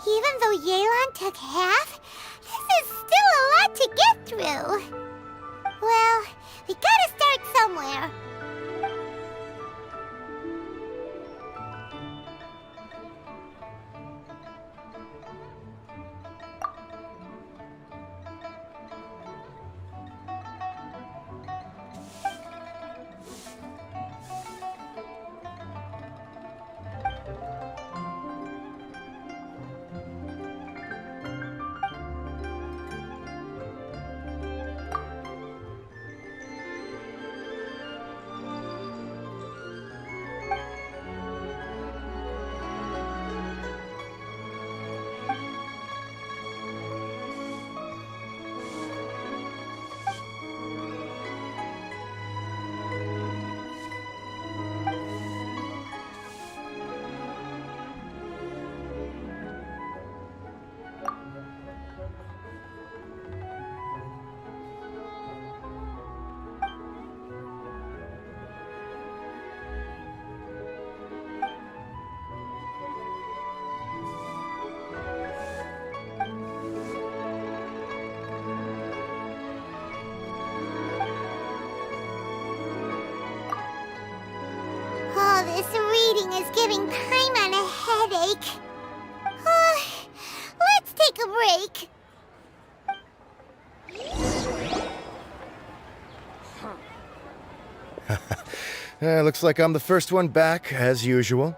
Speaker 2: Even though Yelan took half, this is still a lot to get through. Well, we gotta start somewhere. reading is giving Paimon a headache. Let's take a break.
Speaker 8: Looks like I'm the first one back, as usual.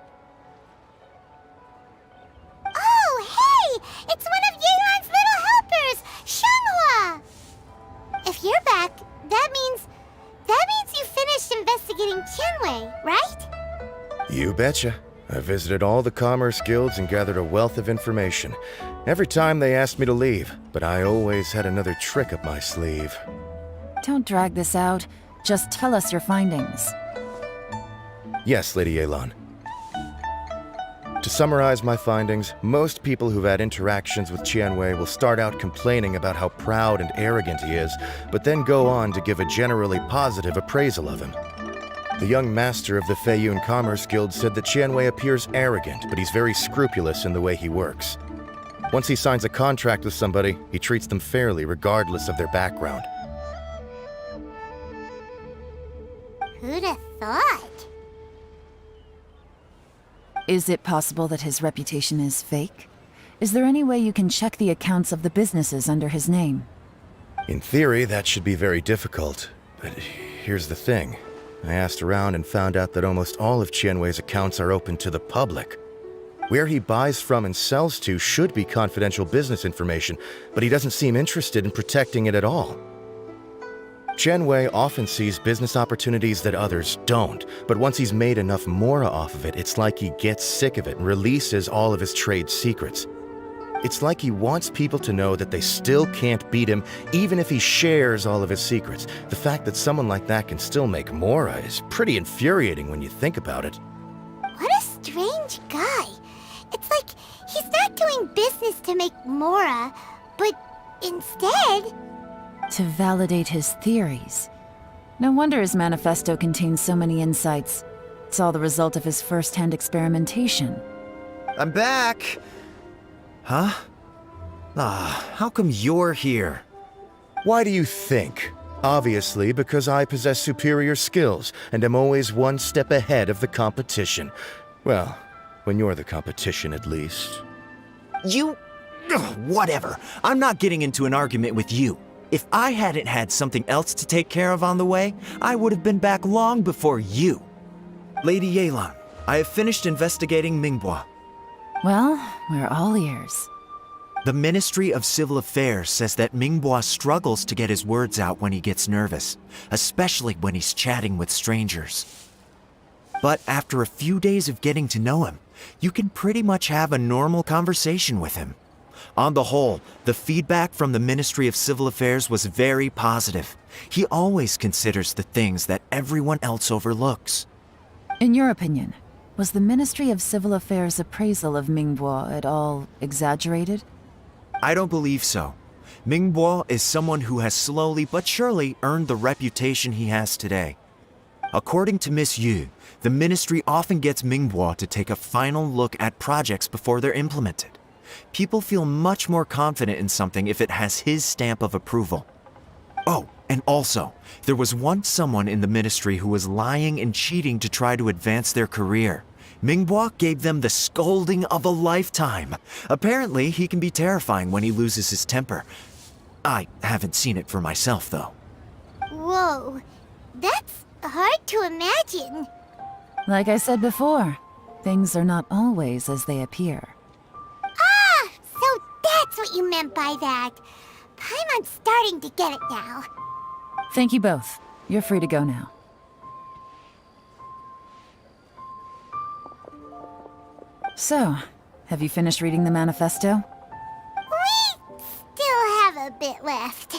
Speaker 2: Oh, hey! It's one of Yelan's little helpers, Shanghua! If you're back, that means you finished investigating Qianwei, right?
Speaker 8: You betcha. I visited all the commerce guilds and gathered a wealth of information. Every time they asked me to leave, but I always had another trick up my sleeve.
Speaker 4: Don't drag this out. Just tell us your findings.
Speaker 8: Yes, Lady Yelan. To summarize my findings, most people who've had interactions with Qianwei will start out complaining about how proud and arrogant he is, but then go on to give a generally positive appraisal of him. The young master of the Feiyun Commerce Guild said that Qianwei appears arrogant, but he's very scrupulous in the way he works. Once he signs a contract with somebody, he treats them fairly regardless of their background.
Speaker 2: Who'd have thought?
Speaker 4: Is it possible that his reputation is fake? Is there any way you can check the accounts of the businesses under his name?
Speaker 8: In theory, that should be very difficult. But here's the thing. I asked around and found out that almost all of Qianwei's accounts are open to the public. Where he buys from and sells to should be confidential business information, but he doesn't seem interested in protecting it at all. Qianwei often sees business opportunities that others don't, but once he's made enough mora off of it, it's like he gets sick of it and releases all of his trade secrets. It's like he wants people to know that they still can't beat him, even if he shares all of his secrets. The fact that someone like that can still make mora is pretty infuriating when you think about it.
Speaker 2: What a strange guy. It's like he's not doing business to make mora, but instead...
Speaker 4: To validate his theories. No wonder his manifesto contains so many insights. It's all the result of his first-hand experimentation.
Speaker 5: I'm back! Huh? How come you're here?
Speaker 8: Why do you think? Obviously, because I possess superior skills and am always one step ahead of the competition. Well, when you're the competition, at least.
Speaker 5: You... Whatever. I'm not getting into an argument with you. If I hadn't had something else to take care of on the way, I would have been back long before you. Lady Yelan, I have finished investigating Mingbo.
Speaker 4: Well, we're all ears.
Speaker 5: The Ministry of Civil Affairs says that Mingbo struggles to get his words out when he gets nervous, especially when he's chatting with strangers. But after a few days of getting to know him, you can pretty much have a normal conversation with him. On the whole, the feedback from the Ministry of Civil Affairs was very positive. He always considers the things that everyone else overlooks.
Speaker 4: In your opinion, was the Ministry of Civil Affairs' appraisal of Mingbo at all exaggerated?
Speaker 5: I don't believe so. Mingbo is someone who has slowly but surely earned the reputation he has today. According to Miss Yu, the ministry often gets Mingbo to take a final look at projects before they're implemented. People feel much more confident in something if it has his stamp of approval. Oh, and also, there was once someone in the ministry who was lying and cheating to try to advance their career. Mingbo gave them the scolding of a lifetime. Apparently, he can be terrifying when he loses his temper. I haven't seen it for myself, though.
Speaker 2: Whoa, that's hard to imagine.
Speaker 4: Like I said before, things are not always as they appear.
Speaker 2: Ah, so that's what you meant by that. Paimon's starting to get it now.
Speaker 4: Thank you both. You're free to go now. So, have you finished reading the manifesto?
Speaker 2: We still have a bit left.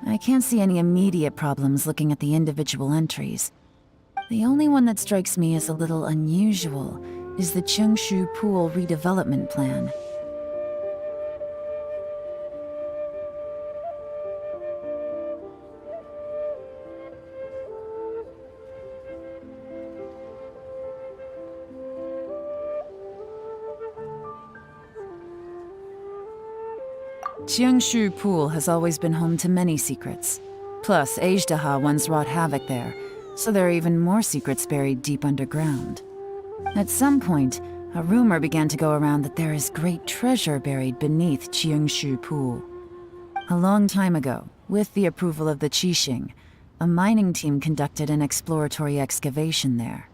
Speaker 4: I can't see any immediate problems looking at the individual entries. The only one that strikes me as a little unusual is the Chengshu Pool redevelopment plan. Qiangshu Pool has always been home to many secrets. Plus, Ajdaha once wrought havoc there, so there are even more secrets buried deep underground. At some point, a rumor began to go around that there is great treasure buried beneath Qiangshu Pool. A long time ago, with the approval of the Qixing, a mining team conducted an exploratory excavation there.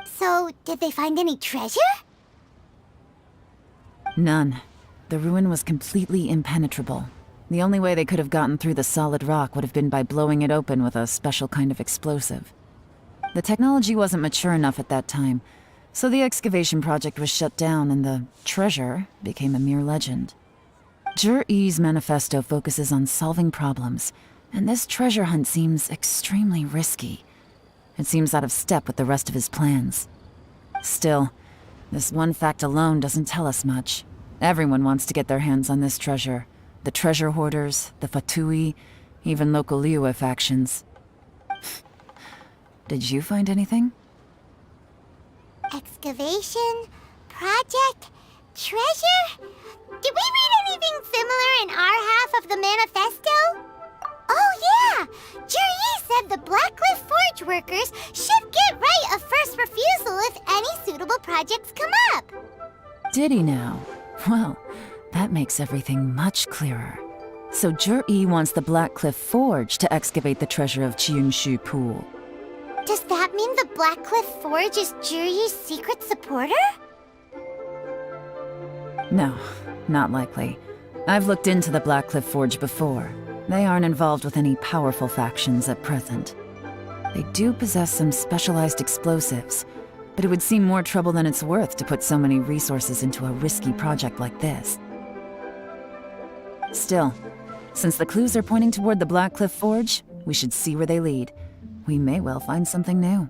Speaker 2: So, did they find any treasure?
Speaker 4: None. The ruin was completely impenetrable. The only way they could have gotten through the solid rock would have been by blowing it open with a special kind of explosive. The technology wasn't mature enough at that time, so the excavation project was shut down and the treasure became a mere legend. Zhi-Yi's manifesto focuses on solving problems, and this treasure hunt seems extremely risky. It seems out of step with the rest of his plans. Still, this one fact alone doesn't tell us much. Everyone wants to get their hands on this treasure. The treasure hoarders, the Fatui, even local Liyue factions. Did you find anything?
Speaker 2: Excavation? Project? Treasure? Did we read anything similar in our half of the manifesto? Oh yeah! Juri said the Blackcliff Forge workers should get right of first refusal if any suitable projects come up.
Speaker 4: Did he now? Well, that makes everything much clearer. So Juri wants the Blackcliff Forge to excavate the treasure of Qiangshu Pool.
Speaker 2: Does that mean the Blackcliff Forge is Juri's secret supporter?
Speaker 4: No, not likely. I've looked into the Blackcliff Forge before. They aren't involved with any powerful factions at present. They do possess some specialized explosives, but it would seem more trouble than it's worth to put so many resources into a risky project like this. Still, since the clues are pointing toward the Blackcliff Forge, we should see where they lead. We may well find something new.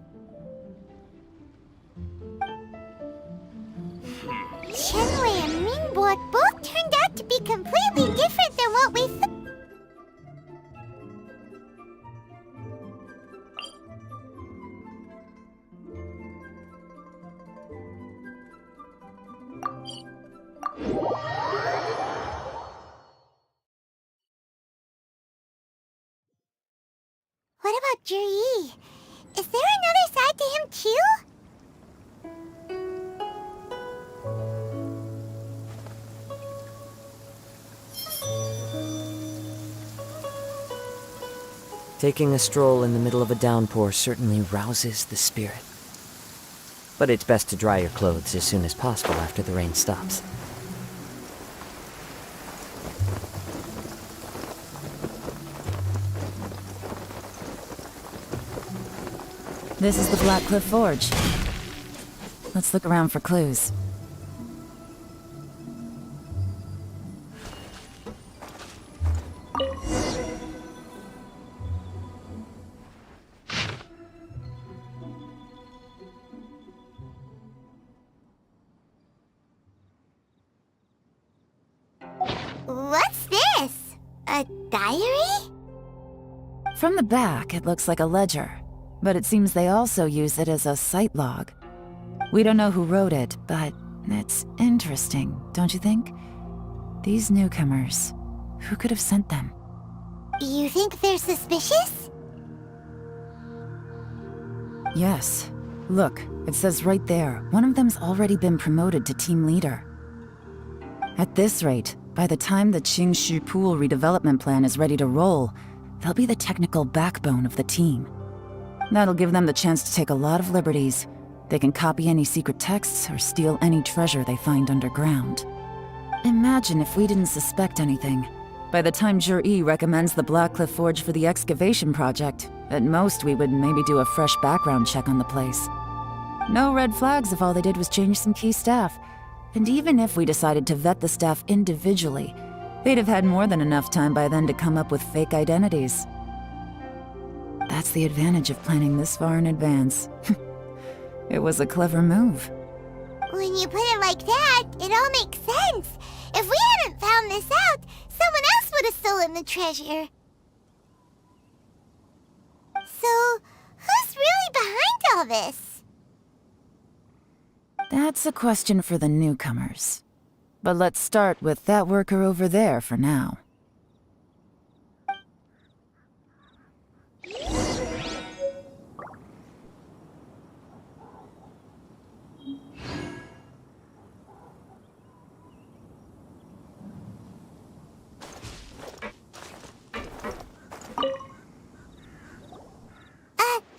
Speaker 2: Shenwei and Mingbo both turned out to be completely different than what we thought. What about Juri? Is there another side to him too?
Speaker 1: Taking a stroll in the middle of a downpour certainly rouses the spirit. But it's best to dry your clothes as soon as possible after the rain stops.
Speaker 4: This is the Blackcliff Forge. Let's look around for clues.
Speaker 2: What's this? A diary?
Speaker 4: From the back, it looks like a ledger, but it seems they also use it as a site log. We don't know who wrote it, but it's interesting, don't you think? These newcomers, who could have sent them?
Speaker 2: You think they're suspicious?
Speaker 4: Yes. Look, it says right there, one of them's already been promoted to team leader. At this rate, by the time the Qiangshu Pool redevelopment plan is ready to roll, they'll be the technical backbone of the team. That'll give them the chance to take a lot of liberties. They can copy any secret texts or steal any treasure they find underground. Imagine if we didn't suspect anything. By the time Jur-E recommends the Blackcliff Forge for the excavation project, at most we would maybe do a fresh background check on the place. No red flags if all they did was change some key staff. And even if we decided to vet the staff individually, they'd have had more than enough time by then to come up with fake identities. That's the advantage of planning this far in advance. It was a clever move.
Speaker 2: When you put it like that, it all makes sense. If we hadn't found this out, someone else would have stolen the treasure. So, who's really behind all this?
Speaker 4: That's a question for the newcomers. But let's start with that worker over there for now.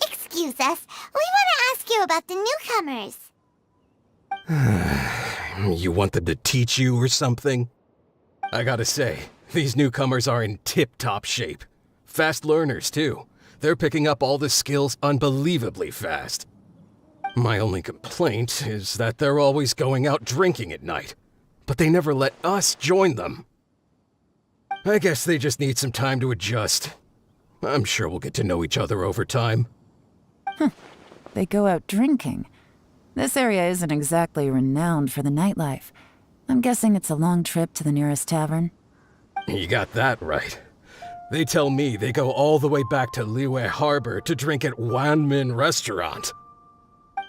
Speaker 2: Excuse us. We want to ask you about the newcomers.
Speaker 12: You want them to teach you or something? I gotta say, these newcomers are in tip-top shape. Fast learners, too. They're picking up all the skills unbelievably fast. My only complaint is that they're always going out drinking at night, but they never let us join them. I guess they just need some time to adjust. I'm sure we'll get to know each other over time.
Speaker 4: They go out drinking. This area isn't exactly renowned for the nightlife. I'm guessing it's a long trip to the nearest tavern.
Speaker 12: You got that right. They tell me they go all the way back to Liyue Harbor to drink at Wanmin Restaurant.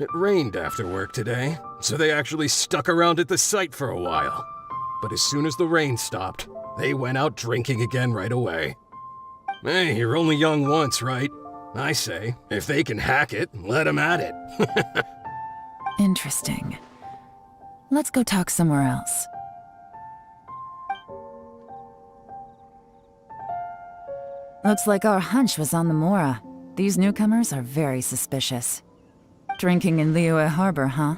Speaker 12: It rained after work today, so they actually stuck around at the site for a while. But as soon as the rain stopped, they went out drinking again right away. Hey, you're only young once, right? I say, if they can hack it, let them at it.
Speaker 4: Interesting. Let's go talk somewhere else. Looks like our hunch was on the Mora. These newcomers are very suspicious. Drinking in Liyue Harbor, huh?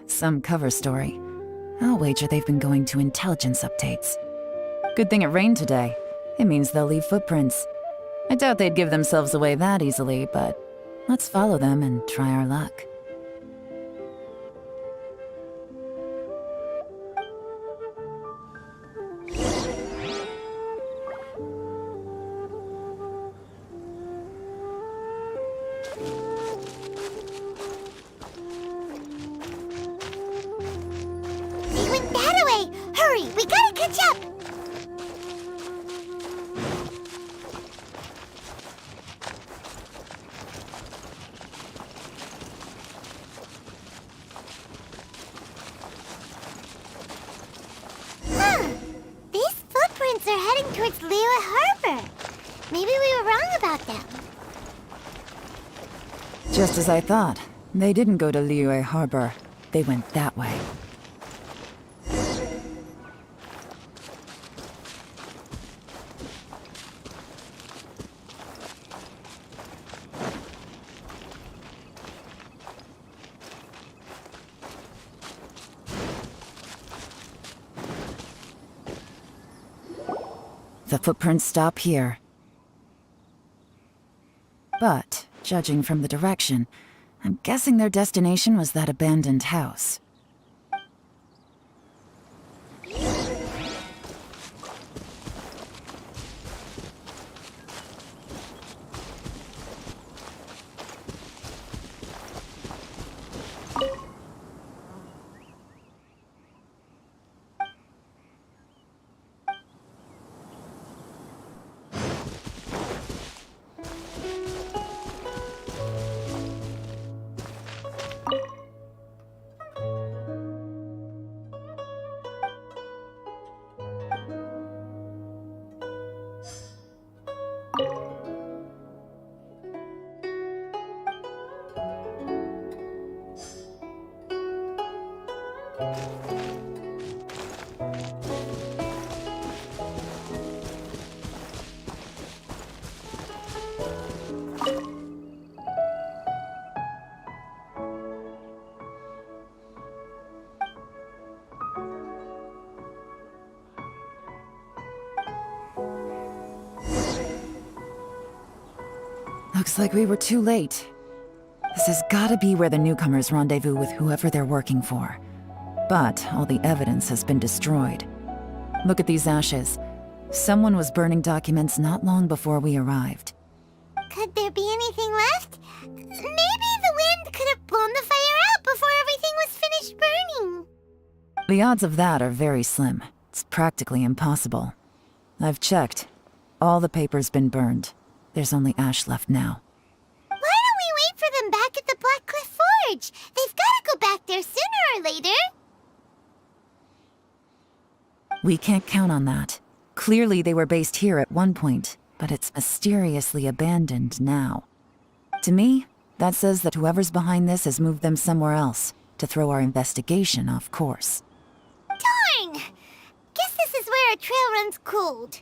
Speaker 4: Some cover story. I'll wager they've been going to intelligence updates. Good thing it rained today. It means they'll leave footprints. I doubt they'd give themselves away that easily, but let's follow them and try our luck.
Speaker 2: They went that way! Hurry, we gotta catch up! These footprints are heading towards Liyue Harbor. Maybe we were wrong about them.
Speaker 4: Just as I thought. They didn't go to Liyue Harbor. They went that way. The footprints stop here. But, judging from the direction, I'm guessing their destination was that abandoned house. Looks like we were too late. This has gotta be where the newcomers rendezvous with whoever they're working for. But all the evidence has been destroyed. Look at these ashes. Someone was burning documents not long before we arrived.
Speaker 2: Could there be anything left? Maybe the wind could have blown the fire out before everything was finished burning.
Speaker 4: The odds of that are very slim. It's practically impossible. I've checked. All the paper's been burned. There's only ash left now.
Speaker 2: Why don't we wait for them back at the Black Cliff Forge? They've got to go back there sooner or later.
Speaker 4: We can't count on that. Clearly they were based here at one point, but it's mysteriously abandoned now. To me, that says that whoever's behind this has moved them somewhere else, to throw our investigation off course.
Speaker 2: Darn! Guess this is where a trail runs cold.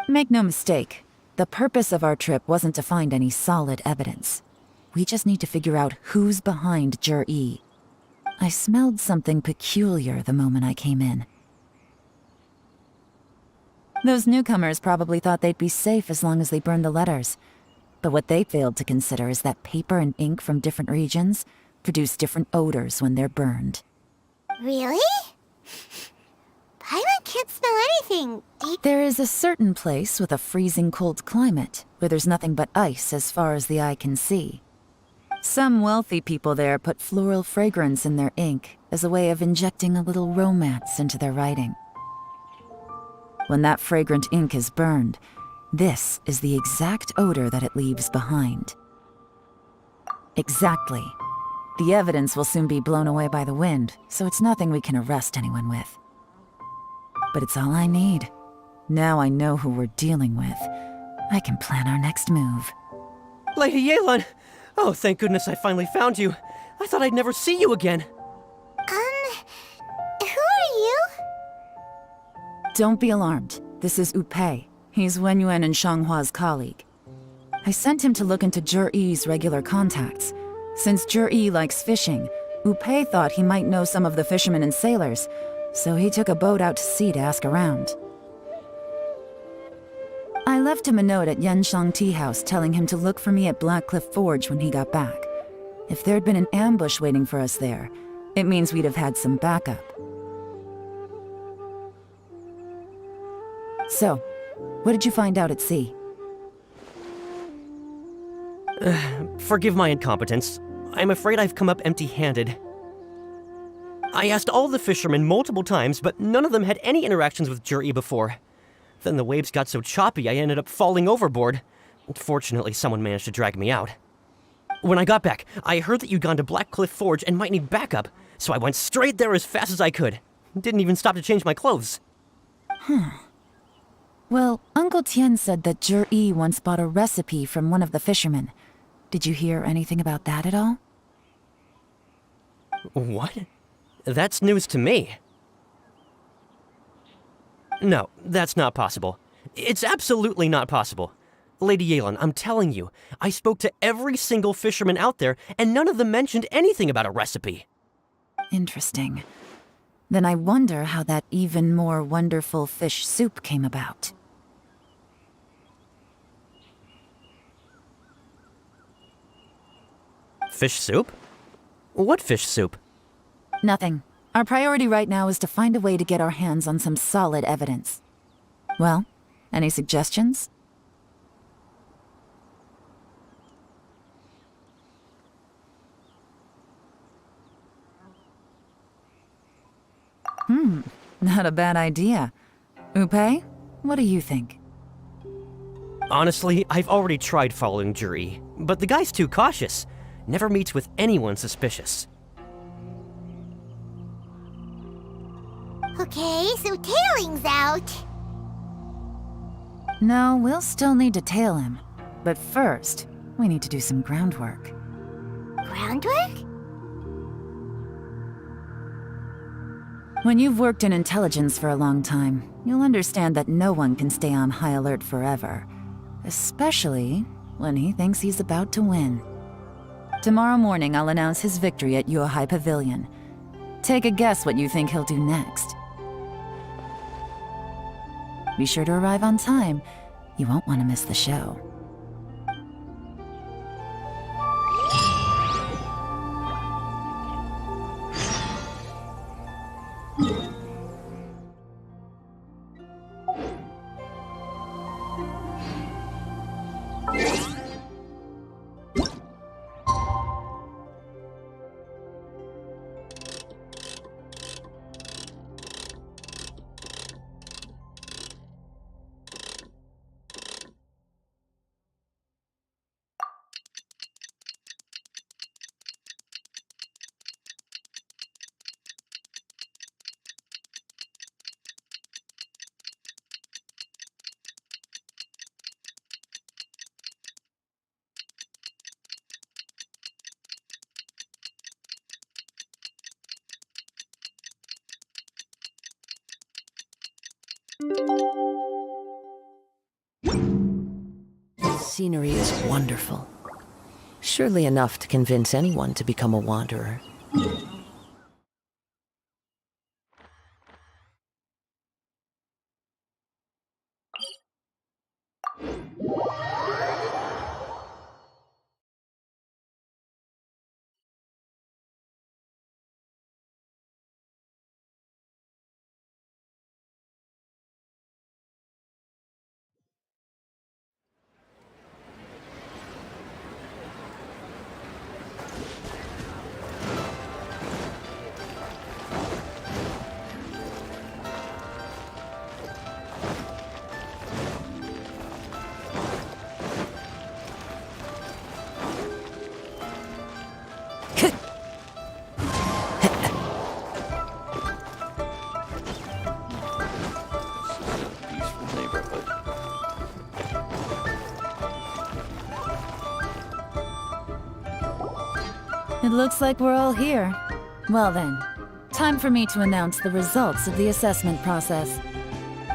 Speaker 4: Make no mistake, the purpose of our trip wasn't to find any solid evidence. We just need to figure out who's behind Jur-E. I smelled something peculiar the moment I came in. Those newcomers probably thought they'd be safe as long as they burned the letters. But what they failed to consider is that paper and ink from different regions produce different odors when they're burned.
Speaker 2: Really? Paimon can't smell anything.
Speaker 4: There is a certain place with a freezing cold climate where there's nothing but ice as far as the eye can see. Some wealthy people there put floral fragrance in their ink as a way of injecting a little romance into their writing. When that fragrant ink is burned, this is the exact odor that it leaves behind. Exactly. The evidence will soon be blown away by the wind, so it's nothing we can arrest anyone with. But it's all I need. Now I know who we're dealing with. I can plan our next move.
Speaker 10: Lady Yelan! Oh, thank goodness I finally found you. I thought I'd never see you again.
Speaker 2: Who are you?
Speaker 4: Don't be alarmed. This is Upei. He's Wenyuan and Shanghua's colleague. I sent him to look into Jur-E's regular contacts. Since Jur-E likes fishing, Upei thought he might know some of the fishermen and sailors, so he took a boat out to sea to ask around. I left him a note at Yanshang Tea House telling him to look for me at Blackcliff Forge when he got back. If there'd been an ambush waiting for us there, it means we'd have had some backup. So, what did you find out at sea?
Speaker 10: Forgive my incompetence. I'm afraid I've come up empty-handed. I asked all the fishermen multiple times, but none of them had any interactions with Jur-E before. Then the waves got so choppy I ended up falling overboard. Fortunately, someone managed to drag me out. When I got back, I heard that you'd gone to Blackcliff Forge and might need backup, so I went straight there as fast as I could. Didn't even stop to change my clothes.
Speaker 4: Well, Uncle Tien said that Jur-E once bought a recipe from one of the fishermen. Did you hear anything about that at all?
Speaker 10: What? That's news to me. No, that's not possible. It's absolutely not possible. Lady Yelan, I'm telling you, I spoke to every single fisherman out there, and none of them mentioned anything about a recipe.
Speaker 4: Interesting. Then I wonder how that even more wonderful fish soup came about.
Speaker 10: Fish soup? What fish soup?
Speaker 4: Nothing. Our priority right now is to find a way to get our hands on some solid evidence. Well, any suggestions? Not a bad idea. Upei, what do you think?
Speaker 10: Honestly, I've already tried following Jur-E, but the guy's too cautious. Never meets with anyone suspicious.
Speaker 2: Okay, so tailing's out.
Speaker 4: No, we'll still need to tail him. But first, we need to do some groundwork.
Speaker 2: Groundwork?
Speaker 4: When you've worked in intelligence for a long time, you'll understand that no one can stay on high alert forever. Especially when he thinks he's about to win. Tomorrow morning, I'll announce his victory at Yuehai Pavilion. Take a guess what you think he'll do next. Be sure to arrive on time. You won't want to miss the show.
Speaker 1: scenery is wonderful. Surely enough to convince anyone to become a wanderer.
Speaker 4: It looks like we're all here. Well then, time for me to announce the results of the assessment process.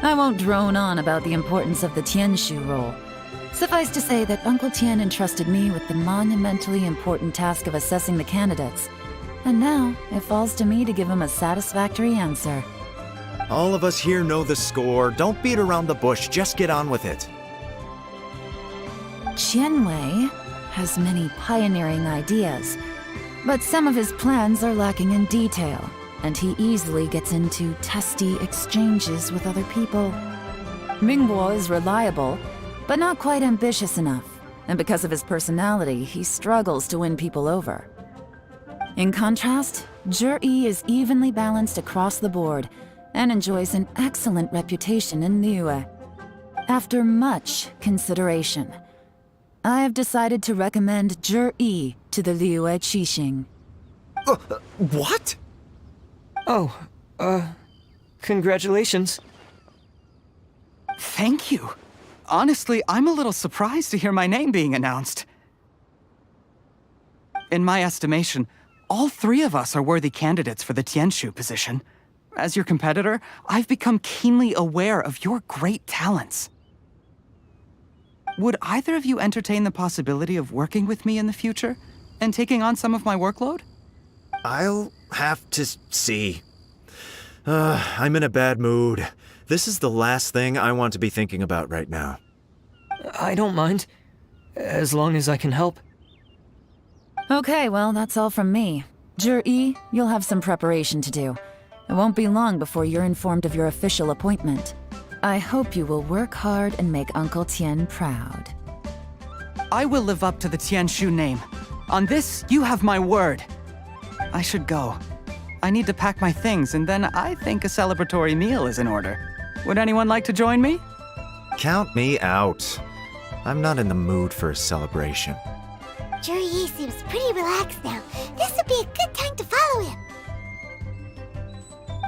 Speaker 4: I won't drone on about the importance of the Tianshu role. Suffice to say that Uncle Tian entrusted me with the monumentally important task of assessing the candidates. And now, it falls to me to give him a satisfactory answer.
Speaker 5: All of us here know the score. Don't beat around the bush, just get on with it.
Speaker 4: Qianwei has many pioneering ideas, but some of his plans are lacking in detail, and he easily gets into testy exchanges with other people. Mingbo is reliable, but not quite ambitious enough, and because of his personality, he struggles to win people over. In contrast, Zhi is evenly balanced across the board, and enjoys an excellent reputation in Liyue. After much consideration, I have decided to recommend Zhi to the Liyue Qixing.
Speaker 5: What?
Speaker 6: Oh, congratulations.
Speaker 7: Thank you. Honestly, I'm a little surprised to hear my name being announced. In my estimation, all three of us are worthy candidates for the Tianshu position. As your competitor, I've become keenly aware of your great talents. Would either of you entertain the possibility of working with me in the future and taking on some of my workload?
Speaker 5: I'll have to see. I'm in a bad mood. This is the last thing I want to be thinking about right now.
Speaker 6: I don't mind, as long as I can help.
Speaker 4: Okay, well, that's all from me. Zhi, you'll have some preparation to do. It won't be long before you're informed of your official appointment. I hope you will work hard and make Uncle Tian proud.
Speaker 7: I will live up to the Tianshu name. On this, you have my word. I should go. I need to pack my things, and then I think a celebratory meal is in order. Would anyone like to join me?
Speaker 5: Count me out. I'm not in the mood for a celebration.
Speaker 2: Zhi seems pretty relaxed now. This would be a good time to follow him.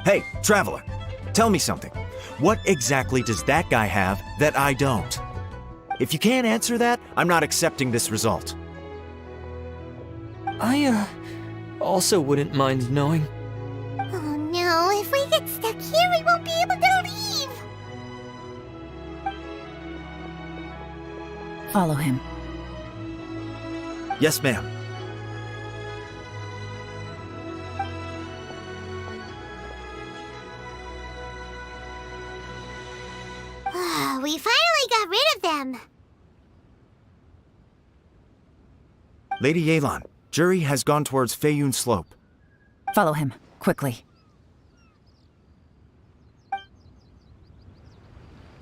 Speaker 5: Hey, traveler, tell me something. What exactly does that guy have that I don't? If you can't answer that, I'm not accepting this result.
Speaker 6: I, also wouldn't mind knowing.
Speaker 2: Oh no, if we get stuck here, we won't be able to leave.
Speaker 4: Follow him.
Speaker 5: Yes, ma'am.
Speaker 2: We finally got rid of them.
Speaker 5: Lady Yelan, Zhi has gone towards Feiyun Slope.
Speaker 4: Follow him, quickly.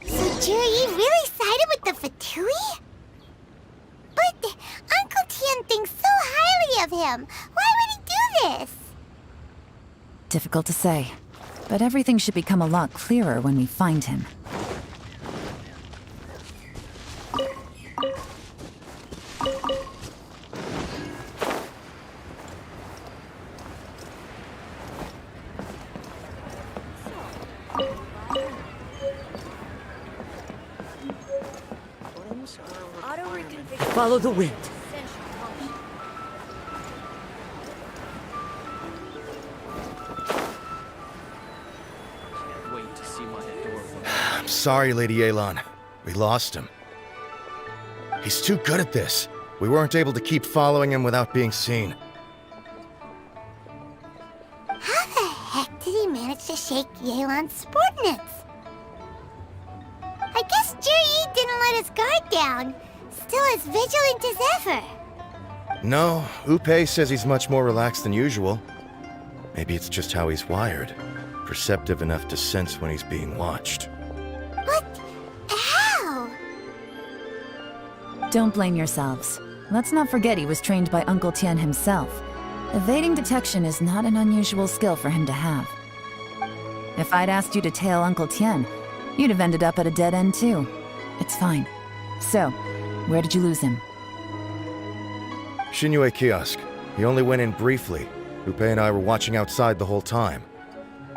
Speaker 2: So Zhi really sided with the Fatui? But Uncle Tian thinks so highly of him. Why would he do this?
Speaker 4: Difficult to say, but everything should become a lot clearer when we find him.
Speaker 1: Follow the wind.
Speaker 8: I'm sorry, Lady Yelan. We lost him. He's too good at this. We weren't able to keep following him without being seen.
Speaker 2: How the heck did he manage to shake Yelan's subordinates? I guess Juri didn't let his guard down. Still as vigilant as ever.
Speaker 8: No, Upe says he's much more relaxed than usual. Maybe it's just how he's wired. Perceptive enough to sense when he's being watched.
Speaker 2: But how?
Speaker 4: Don't blame yourselves. Let's not forget he was trained by Uncle Tien himself. Evading detection is not an unusual skill for him to have. If I'd asked you to tail Uncle Tien, you'd have ended up at a dead end too. It's fine. So, where did you lose him?
Speaker 8: Shinue Kiosk. He only went in briefly. Upe and I were watching outside the whole time.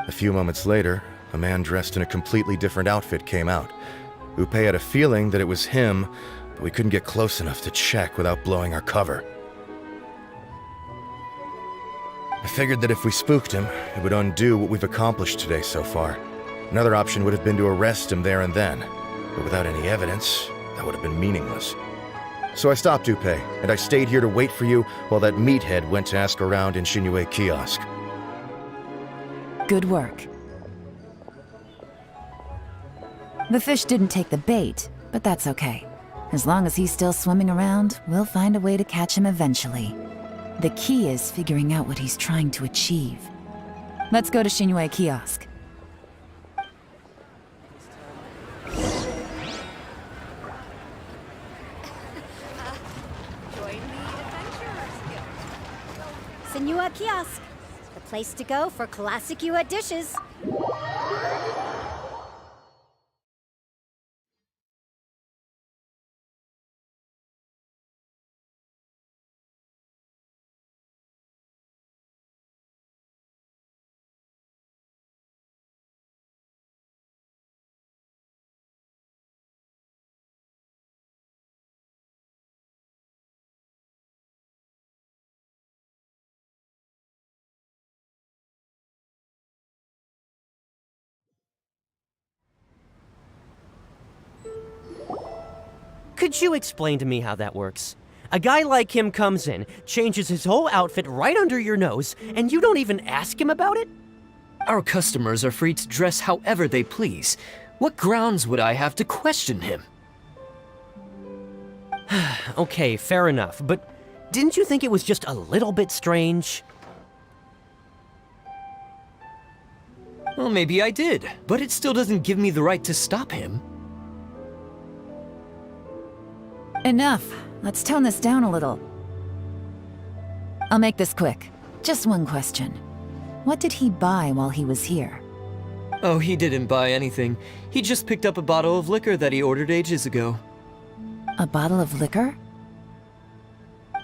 Speaker 8: A few moments later, a man dressed in a completely different outfit came out. Upe had a feeling that it was him, but we couldn't get close enough to check without blowing our cover. I figured that if we spooked him, it would undo what we've accomplished today so far. Another option would have been to arrest him there and then, but without any evidence, that would have been meaningless. So I stopped Upe, and I stayed here to wait for you while that meathead went to ask around in Shinue Kiosk.
Speaker 4: Good work. The fish didn't take the bait, but that's okay. As long as he's still swimming around, we'll find a way to catch him eventually. The key is figuring out what he's trying to achieve. Let's go to Shinue Kiosk.
Speaker 14: Senua Kiosk, the place to go for classic Yua dishes.
Speaker 10: Could you explain to me how that works? A guy like him comes in, changes his whole outfit right under your nose, and you don't even ask him about it?
Speaker 6: Our customers are free to dress however they please. What grounds would I have to question him?
Speaker 10: Okay, fair enough, but didn't you think it was just a little bit strange?
Speaker 6: Well, maybe I did, but it still doesn't give me the right to stop him.
Speaker 4: Enough. Let's tone this down a little. I'll make this quick. Just one question. What did he buy while he was here?
Speaker 6: Oh, he didn't buy anything. He just picked up a bottle of liquor that he ordered ages ago.
Speaker 4: A bottle of liquor?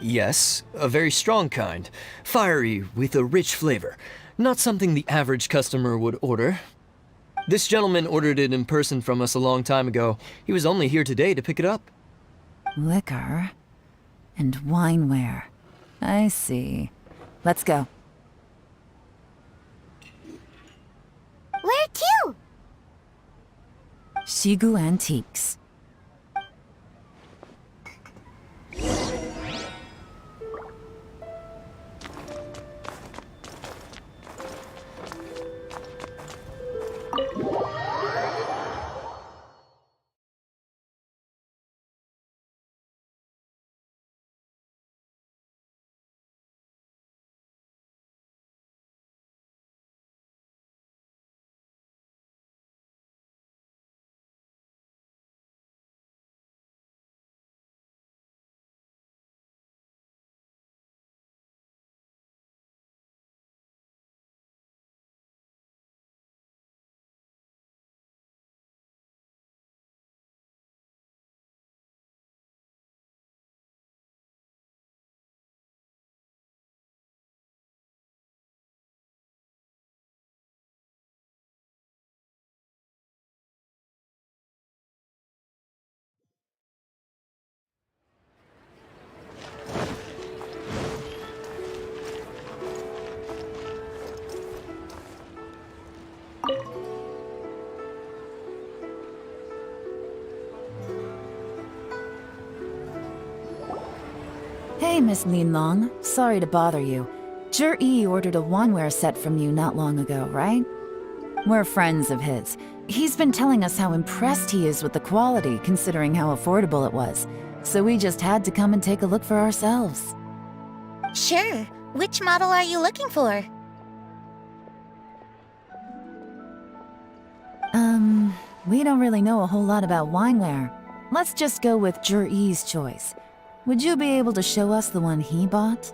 Speaker 6: Yes, a very strong kind. Fiery, with a rich flavor. Not something the average customer would order. This gentleman ordered it in person from us a long time ago. He was only here today to pick it up.
Speaker 4: Liquor and wineware. I see. Let's go.
Speaker 2: Where to?
Speaker 4: Shigu Antiques. Hey, Miss Yelan. Sorry to bother you. Zhi ordered a wineware set from you not long ago, right? We're friends of his. He's been telling us how impressed he is with the quality, considering how affordable it was. So we just had to come and take a look for ourselves.
Speaker 2: Sure. Which model are you looking for?
Speaker 4: We don't really know a whole lot about wineware. Let's just go with Zhi's choice. Would you be able to show us the one he bought?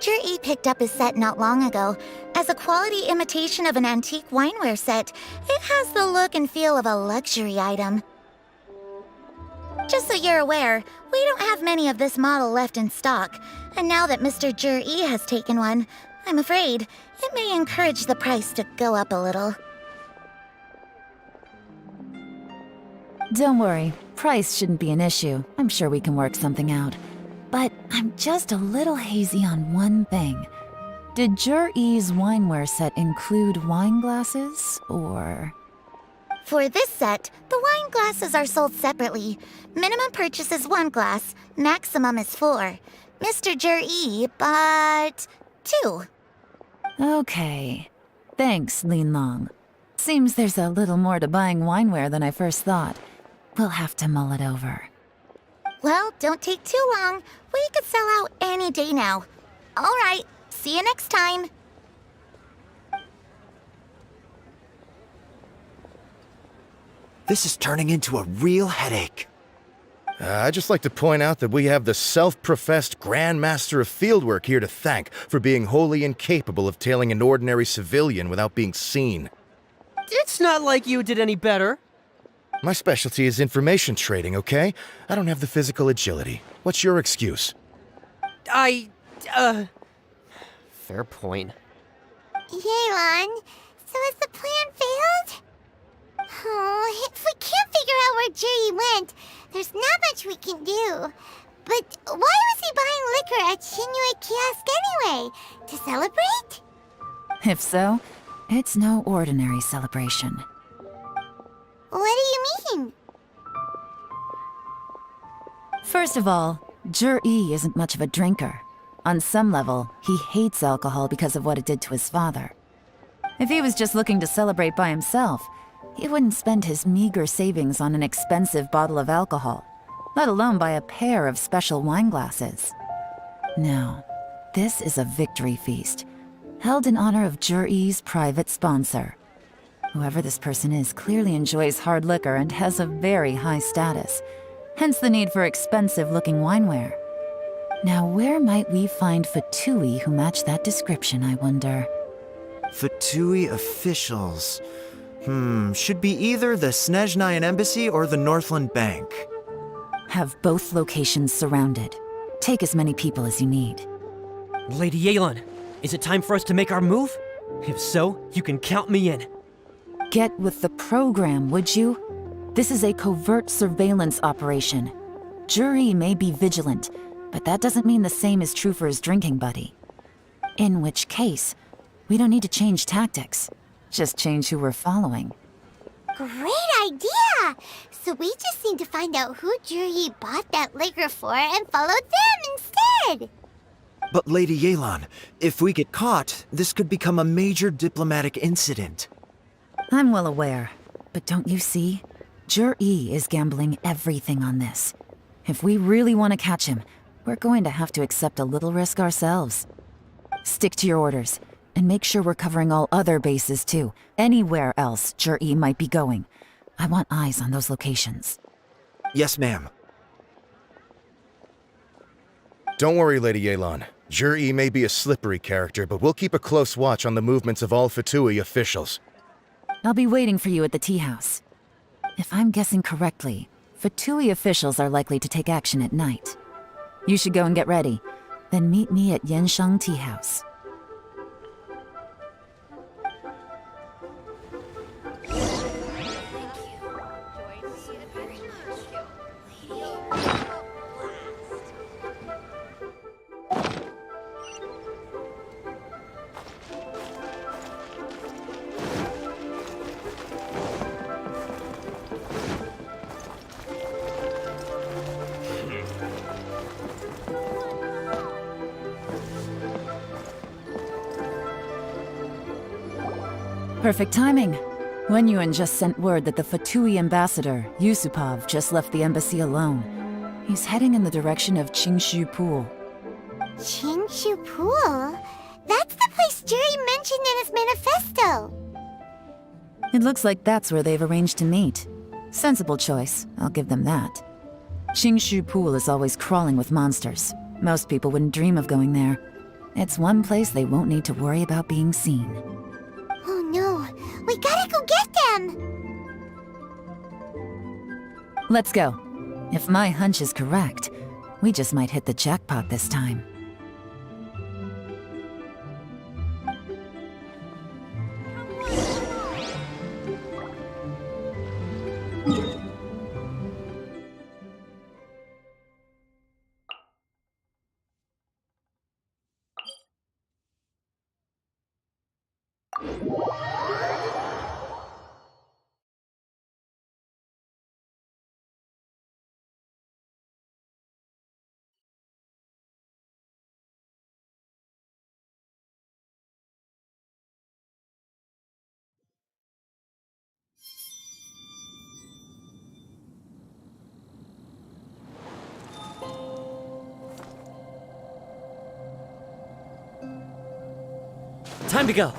Speaker 2: Zhi picked up his set not long ago. As a quality imitation of an antique wineware set, it has the look and feel of a luxury item. Just so you're aware, we don't have many of this model left in stock, and now that Mr. Zhi has taken one, I'm afraid it may encourage the price to go up a little.
Speaker 4: Don't worry, price shouldn't be an issue. I'm sure we can work something out. But I'm just a little hazy on one thing. Did Zhi's wineware set include wine glasses, or...?
Speaker 2: For this set, the wine glasses are sold separately. Minimum purchase is 1 glass, maximum is 4. Mr. Zhi bought 2.
Speaker 4: Okay. Thanks, Yelan. Seems there's a little more to buying wineware than I first thought. We'll have to mull it over.
Speaker 2: Well, don't take too long. We could sell out any day now. All right, see you next time.
Speaker 5: This is turning into a real headache.
Speaker 8: I'd just like to point out that we have the self-professed Grand Master of Fieldwork here to thank for being wholly incapable of tailing an ordinary civilian without being seen.
Speaker 10: It's not like you did any better.
Speaker 8: My specialty is information trading, okay? I don't have the physical agility. What's your excuse?
Speaker 10: Fair point.
Speaker 2: Yelan, so has the plan failed? Oh, if we can't figure out where Zhi went, there's not much we can do. But why was he buying liquor at Shinue Kiosk anyway? To celebrate?
Speaker 4: If so, it's no ordinary celebration.
Speaker 2: What do you mean?
Speaker 4: First of all, Zhi isn't much of a drinker. On some level, he hates alcohol because of what it did to his father. If he was just looking to celebrate by himself, he wouldn't spend his meager savings on an expensive bottle of alcohol, let alone buy a pair of special wine glasses. No, this is a victory feast, held in honor of Zhi's private sponsor. Whoever this person is clearly enjoys hard liquor and has a very high status, hence the need for expensive-looking wineware. Now, where might we find Fatui who match that description, I wonder?
Speaker 5: Fatui officials. Should be either the Snezhnayan Embassy or the Northland Bank.
Speaker 4: Have both locations surrounded. Take as many people as you need.
Speaker 10: Lady Yelan, is it time for us to make our move? If so, you can count me in.
Speaker 4: Get with the program, would you? This is a covert surveillance operation. Zhi may be vigilant, but that doesn't mean the same is true for his drinking buddy. In which case, we don't need to change tactics. Just change who we're following.
Speaker 2: Great idea! So we just need to find out who Zhi bought that liquor for and follow them instead!
Speaker 5: But Lady Yelan, if we get caught, this could become a major diplomatic incident.
Speaker 4: I'm well aware, but don't you see? Zhi is gambling everything on this. If we really want to catch him, we're going to have to accept a little risk ourselves. Stick to your orders, and make sure we're covering all other bases too. Anywhere else Zhi might be going. I want eyes on those locations.
Speaker 5: Yes, ma'am.
Speaker 8: Don't worry, Lady Yelan. Zhi may be a slippery character, but we'll keep a close watch on the movements of all Fatui officials.
Speaker 4: I'll be waiting for you at the tea house. If I'm guessing correctly, Fatui officials are likely to take action at night. You should go and get ready, then meet me at Yansheng Tea House. Perfect timing. Wen Yuan just sent word that the Fatui ambassador, Yusupov, just left the embassy alone. He's heading in the direction of Qingshu Pool.
Speaker 2: Qingshu Pool? That's the place Jerry mentioned in his manifesto.
Speaker 4: It looks like that's where they've arranged to meet. Sensible choice, I'll give them that. Qingshu Pool is always crawling with monsters. Most people wouldn't dream of going there. It's one place they won't need to worry about being seen.
Speaker 2: Oh no, we gotta go get them!
Speaker 4: Let's go. If my hunch is correct, we just might hit the jackpot this time.
Speaker 10: Time to go.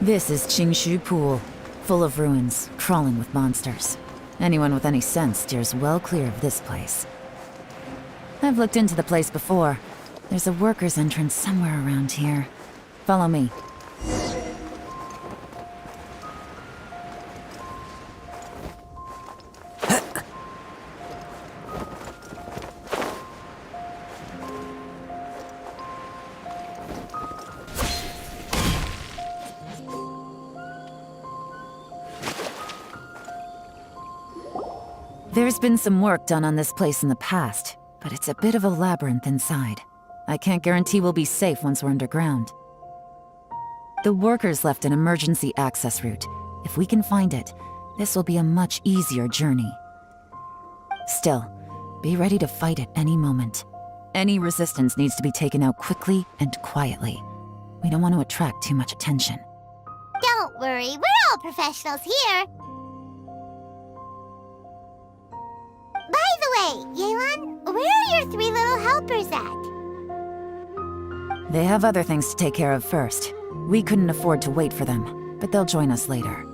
Speaker 4: This is Qingshu Pool, full of ruins, crawling with monsters. Anyone with any sense steers well clear of this place. I've looked into the place before. There's a worker's entrance somewhere around here. Follow me. There's been some work done on this place in the past, but it's a bit of a labyrinth inside. I can't guarantee we'll be safe once we're underground. The workers left an emergency access route. If we can find it, this will be a much easier journey. Still, be ready to fight at any moment. Any resistance needs to be taken out quickly and quietly. We don't want to attract too much attention.
Speaker 2: Don't worry, we're all professionals here. By the way, Yelan, where are your 3 little helpers at?
Speaker 4: They have other things to take care of first. We couldn't afford to wait for them, but they'll join us later.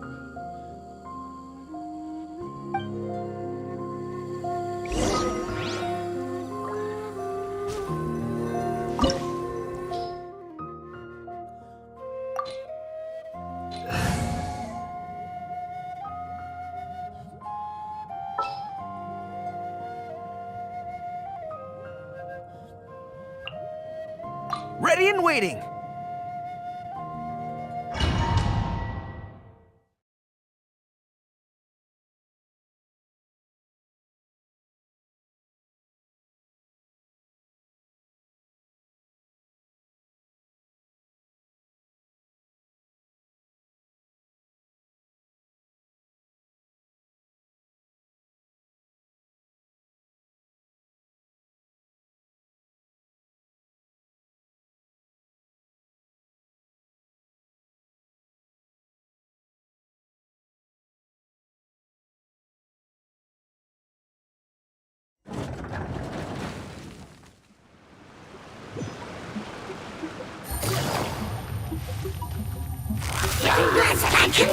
Speaker 7: Ready and waiting!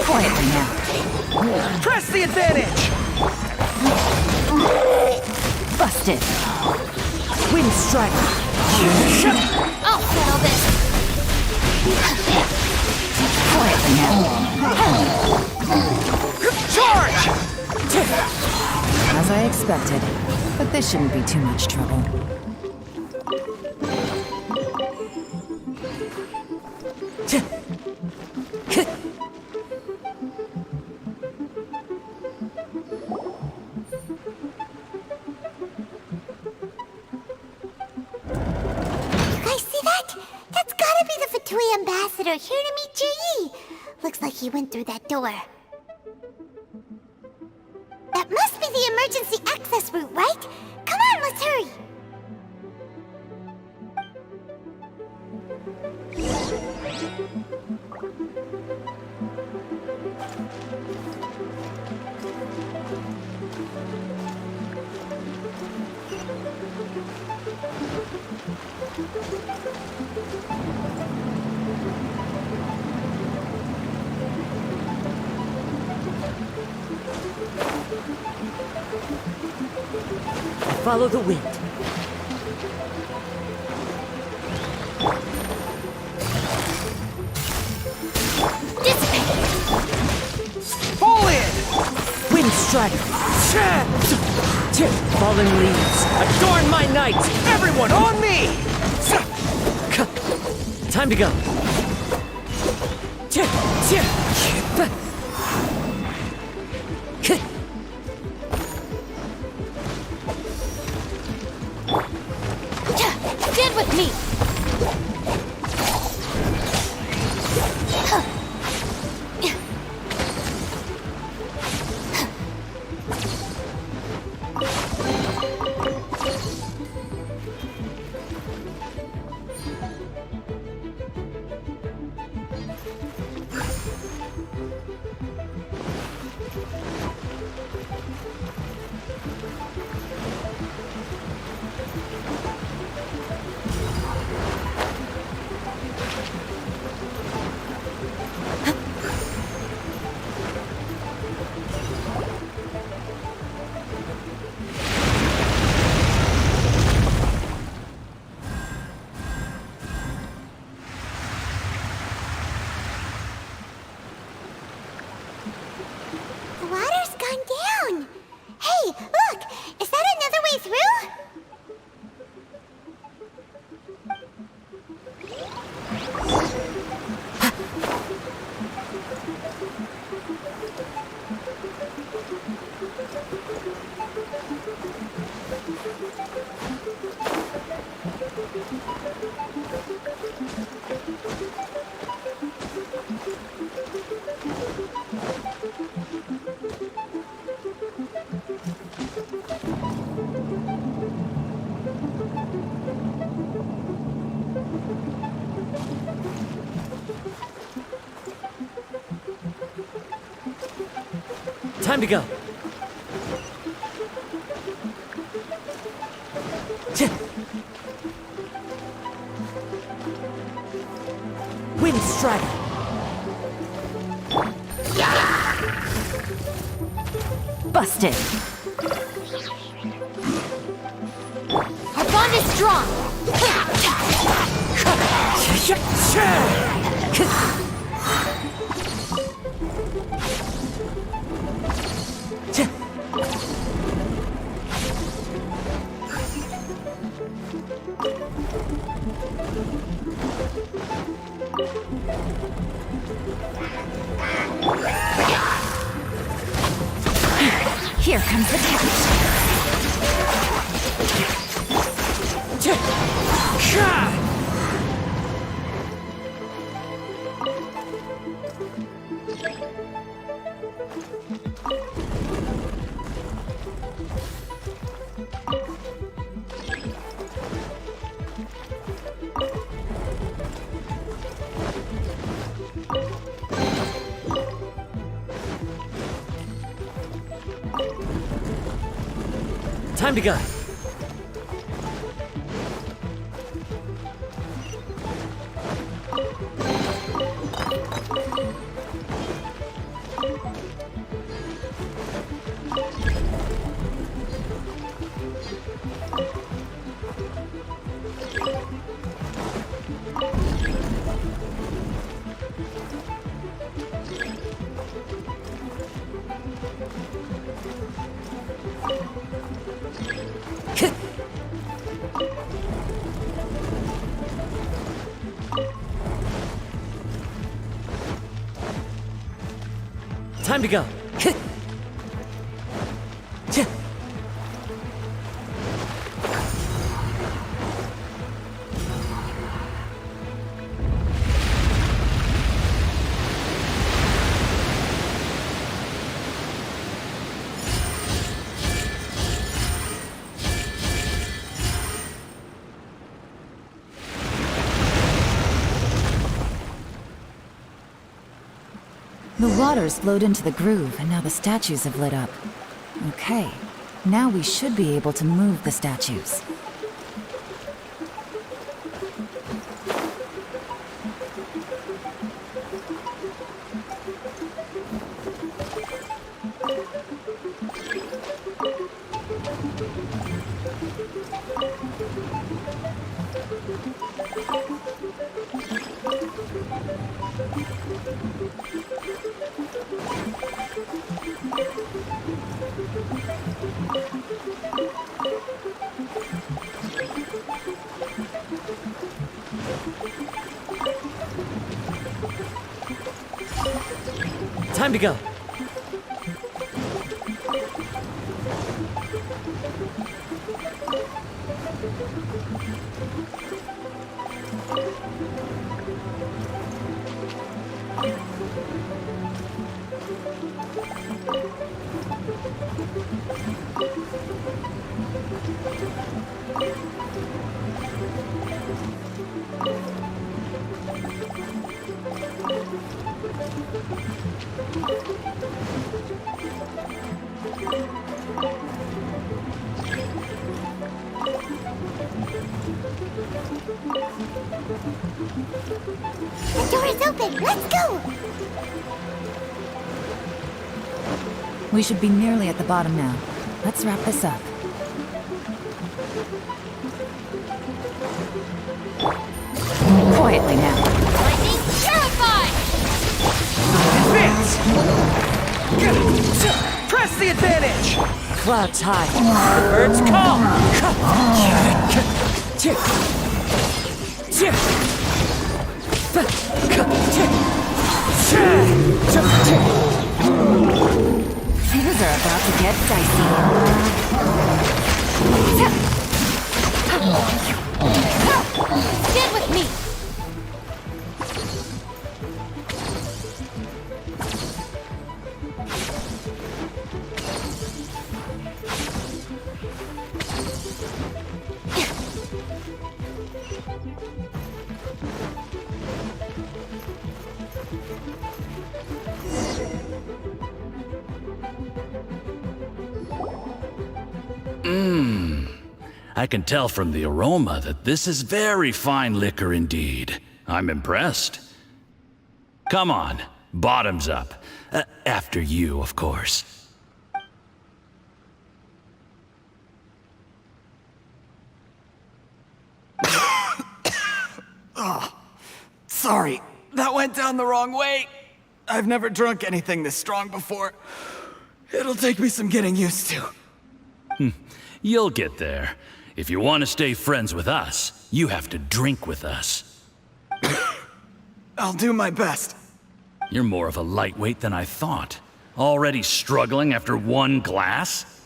Speaker 4: Quietly now.
Speaker 7: Press the advantage!
Speaker 4: Busted! Wind strike!
Speaker 13: I'll settle this.
Speaker 4: Quietly now.
Speaker 7: Charge!
Speaker 4: As I expected, but this shouldn't be too much trouble.
Speaker 2: Ambassador here to meet Ji. Looks like he went through that door. That must be the emergency access route, right? Come on, let's hurry.
Speaker 1: Follow the wind.
Speaker 7: Fall in!
Speaker 1: Wind strider. Falling leaves.
Speaker 10: Adorn my night!
Speaker 7: Everyone on me!
Speaker 1: Time to go.
Speaker 13: Stand with me!
Speaker 2: The water's gone down. Hey, look! Is that another way through?
Speaker 1: Time to go. Wind strider.
Speaker 4: Busted.
Speaker 13: Our bond is strong!
Speaker 4: Here comes the test.
Speaker 1: Time to go. Time to go.
Speaker 4: The water's flowed into the groove, and now the statues have lit up. Okay, now we should be able to move the statues.
Speaker 1: Time to go.
Speaker 2: The door is open. Let's go.
Speaker 4: We should be nearly at the bottom now. Let's wrap this up. Quietly now.
Speaker 13: Lightning terrified!
Speaker 7: Advance! Press the advantage!
Speaker 1: Clouds high. The birds call.
Speaker 4: Things are about to get dicey.
Speaker 13: Stand with me!
Speaker 15: I can tell from the aroma that this is very fine liquor indeed. I'm impressed. Come on, bottoms up. After you, of course.
Speaker 7: Oh, sorry, that went down the wrong way. I've never drunk anything this strong before. It'll take me some getting used to.
Speaker 15: You'll get there. If you want to stay friends with us, you have to drink with us.
Speaker 7: I'll do my best.
Speaker 15: You're more of a lightweight than I thought. Already struggling after one glass?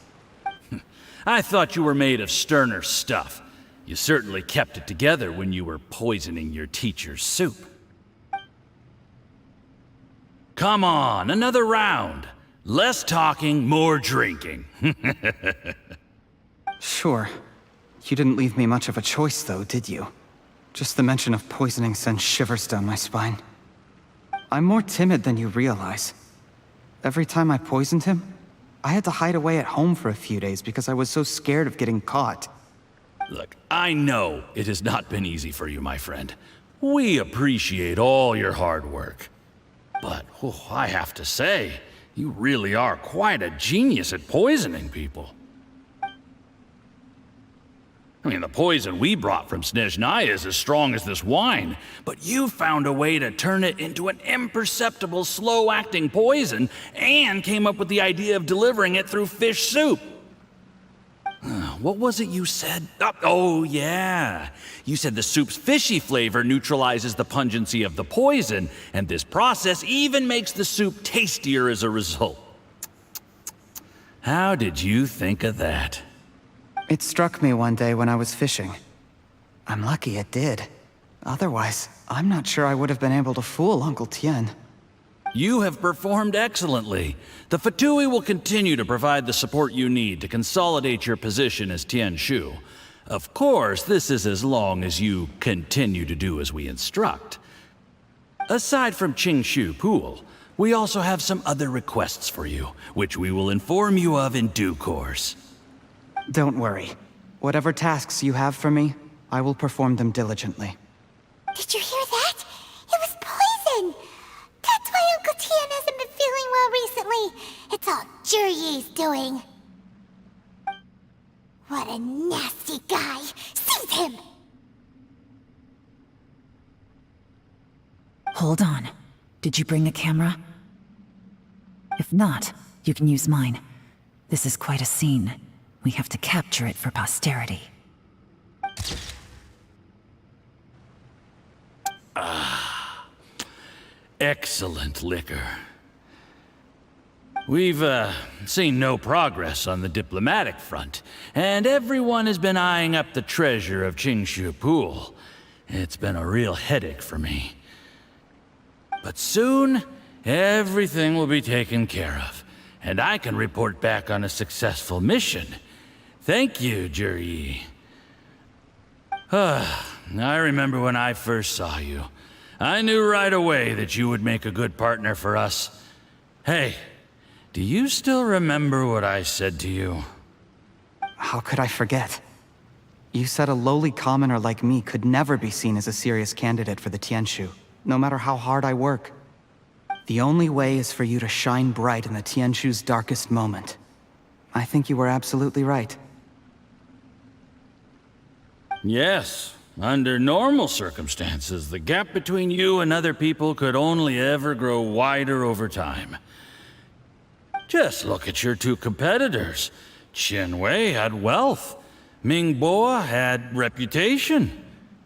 Speaker 15: I thought you were made of sterner stuff. You certainly kept it together when you were poisoning your teacher's soup. Come on, another round. Less talking, more drinking.
Speaker 7: Sure. You didn't leave me much of a choice, though, did you? Just the mention of poisoning sends shivers down my spine. I'm more timid than you realize. Every time I poisoned him, I had to hide away at home for a few days because I was so scared of getting caught.
Speaker 15: Look, I know it has not been easy for you, my friend. We appreciate all your hard work. But, I have to say, you really are quite a genius at poisoning people. I mean, the poison we brought from Snezhnaya is as strong as this wine, but you found a way to turn it into an imperceptible, slow-acting poison and came up with the idea of delivering it through fish soup. What was it you said? Oh, yeah. You said the soup's fishy flavor neutralizes the pungency of the poison, and this process even makes the soup tastier as a result. How did you think of that?
Speaker 7: It struck me one day when I was fishing. I'm lucky it did. Otherwise, I'm not sure I would have been able to fool Uncle Tien.
Speaker 15: You have performed excellently. The Fatui will continue to provide the support you need to consolidate your position as Tien Shu. Of course, this is as long as you continue to do as we instruct. Aside from Qing Shu Pool, we also have some other requests for you, which we will inform you of in due course.
Speaker 7: Don't worry. Whatever tasks you have for me, I will perform them diligently.
Speaker 2: Did you hear that? It was poison! That's why Uncle Tian hasn't been feeling well recently. It's all Jurye's doing. What a nasty guy! Seize him!
Speaker 4: Hold on. Did you bring a camera? If not, you can use mine. This is quite a scene. We have to capture it for posterity.
Speaker 15: Excellent liquor. We've, seen no progress on the diplomatic front, and everyone has been eyeing up the treasure of Qingshu Pool. It's been a real headache for me. But soon, everything will be taken care of, and I can report back on a successful mission. Thank you, Jurye. I remember when I first saw you. I knew right away that you would make a good partner for us. Hey, do you still remember what I said to you?
Speaker 7: How could I forget? You said a lowly commoner like me could never be seen as a serious candidate for the Tianshu, no matter how hard I work. The only way is for you to shine bright in the Tianshu's darkest moment. I think you were absolutely right.
Speaker 15: Yes. Under normal circumstances, the gap between you and other people could only ever grow wider over time. Just look at your two competitors. Qianwei had wealth. Mingbo had reputation.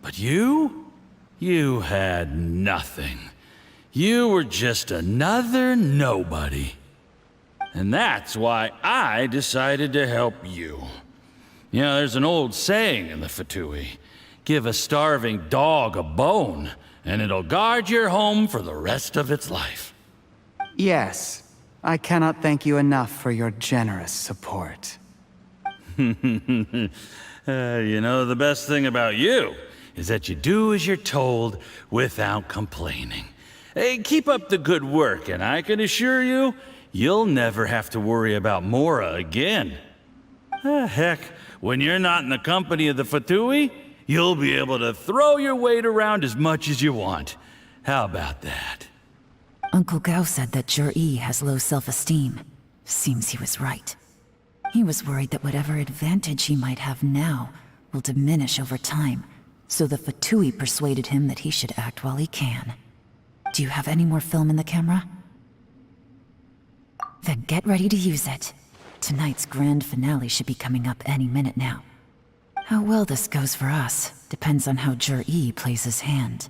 Speaker 15: But you had nothing. You were just another nobody. And that's why I decided to help you. You know, there's an old saying in the Fatui. Give a starving dog a bone, and it'll guard your home for the rest of its life.
Speaker 7: Yes. I cannot thank you enough for your generous support.
Speaker 15: You know, the best thing about you is that you do as you're told without complaining. Hey, keep up the good work, and I can assure you, you'll never have to worry about Mora again. Heck, when you're not in the company of the Fatui, you'll be able to throw your weight around as much as you want. How about that?
Speaker 4: Uncle Gao said that Jurye has low self-esteem. Seems he was right. He was worried that whatever advantage he might have now will diminish over time, so the Fatui persuaded him that he should act while he can. Do you have any more film in the camera? Then get ready to use it. Tonight's grand finale should be coming up any minute now. How well this goes for us depends on how Jurye plays his hand.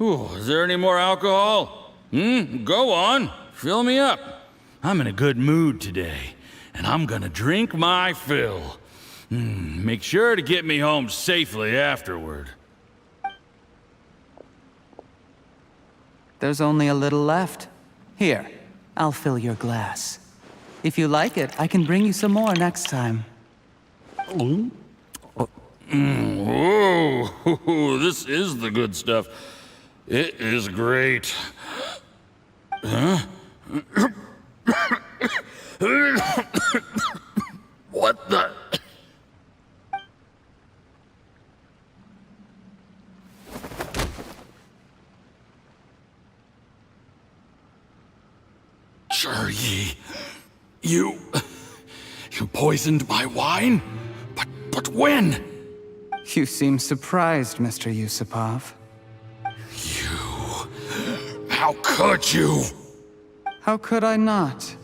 Speaker 15: Ooh, is there any more alcohol? Go on. Fill me up. I'm in a good mood today, and I'm gonna drink my fill. Make sure to get me home safely afterward.
Speaker 7: There's only a little left. Here, I'll fill your glass. If you like it, I can bring you some more next time.
Speaker 15: Whoa, this is the good stuff. It is great. Huh? What the? Jurye, you poisoned my wine? But when?
Speaker 7: You seem surprised, Mr. Yusupov.
Speaker 15: How could you?
Speaker 7: How could I not?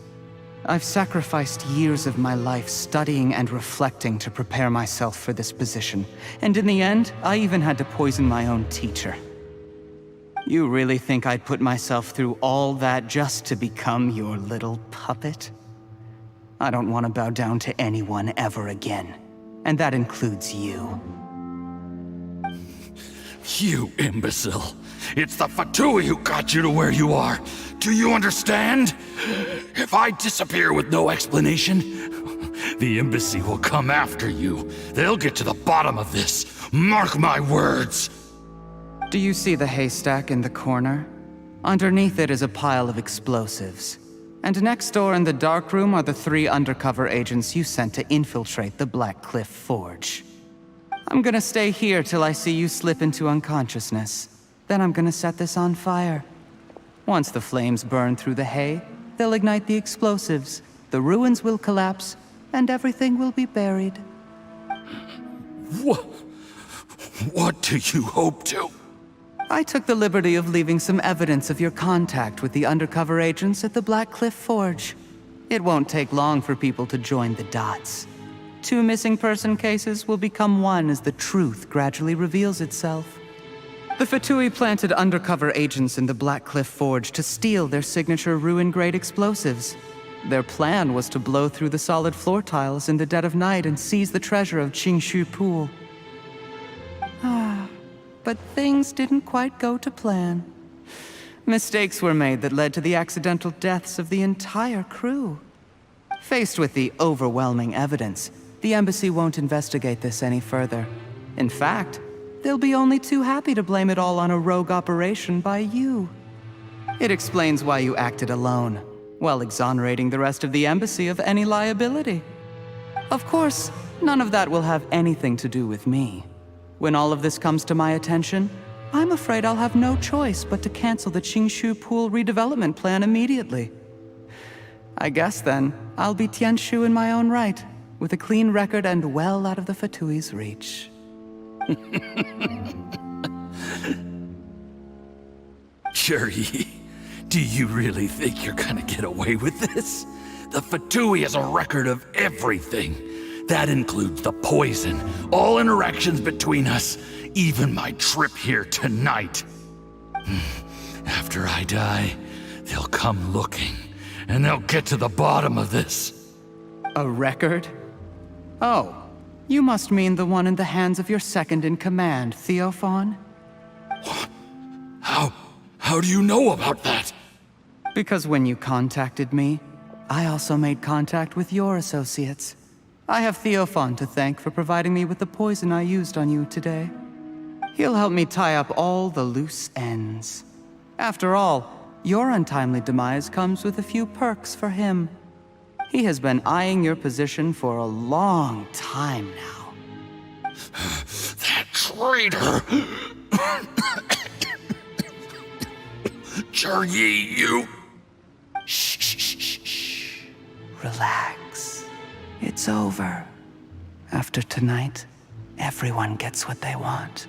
Speaker 7: I've sacrificed years of my life studying and reflecting to prepare myself for this position. And in the end, I even had to poison my own teacher. You really think I'd put myself through all that just to become your little puppet? I don't want to bow down to anyone ever again. And that includes you.
Speaker 15: You imbecile. It's the Fatui who got you to where you are. Do you understand? If I disappear with no explanation, the embassy will come after you. They'll get to the bottom of this. Mark my words.
Speaker 7: Do you see the haystack in the corner? Underneath it is a pile of explosives. And next door in the dark room are the 3 undercover agents you sent to infiltrate the Black Cliff Forge. I'm gonna stay here till I see you slip into unconsciousness. Then I'm gonna set this on fire. Once the flames burn through the hay, they'll ignite the explosives, the ruins will collapse, and everything will be buried.
Speaker 15: What do you hope to?
Speaker 7: I took the liberty of leaving some evidence of your contact with the undercover agents at the Black Cliff Forge. It won't take long for people to join the dots. 2 missing person cases will become one as the truth gradually reveals itself. The Fatui planted undercover agents in the Black Cliff Forge to steal their signature ruin-grade explosives. Their plan was to blow through the solid floor tiles in the dead of night and seize the treasure of Qingshu Pool. But things didn't quite go to plan. Mistakes were made that led to the accidental deaths of the entire crew. Faced with the overwhelming evidence, the embassy won't investigate this any further. In fact, they'll be only too happy to blame it all on a rogue operation by you. It explains why you acted alone, while exonerating the rest of the embassy of any liability. Of course, none of that will have anything to do with me. When all of this comes to my attention, I'm afraid I'll have no choice but to cancel the Qingshu Pool redevelopment plan immediately. I guess then, I'll be Tianshu in my own right, with a clean record and well out of the Fatui's reach.
Speaker 15: Juri, do you really think you're gonna get away with this? The Fatui has a record of everything. That includes the poison, all interactions between us, even my trip here tonight. After I die, they'll come looking, and they'll get to the bottom of this.
Speaker 7: A record? Oh, you must mean the one in the hands of your second-in-command, Theophan?
Speaker 15: What? How do you know about that?
Speaker 7: Because when you contacted me, I also made contact with your associates. I have Theophan to thank for providing me with the poison I used on you today. He'll help me tie up all the loose ends. After all, your untimely demise comes with a few perks for him. He has been eyeing your position for a long time now.
Speaker 15: That traitor! Juri, you...
Speaker 7: Shh. Relax. It's over. After tonight, everyone gets what they want.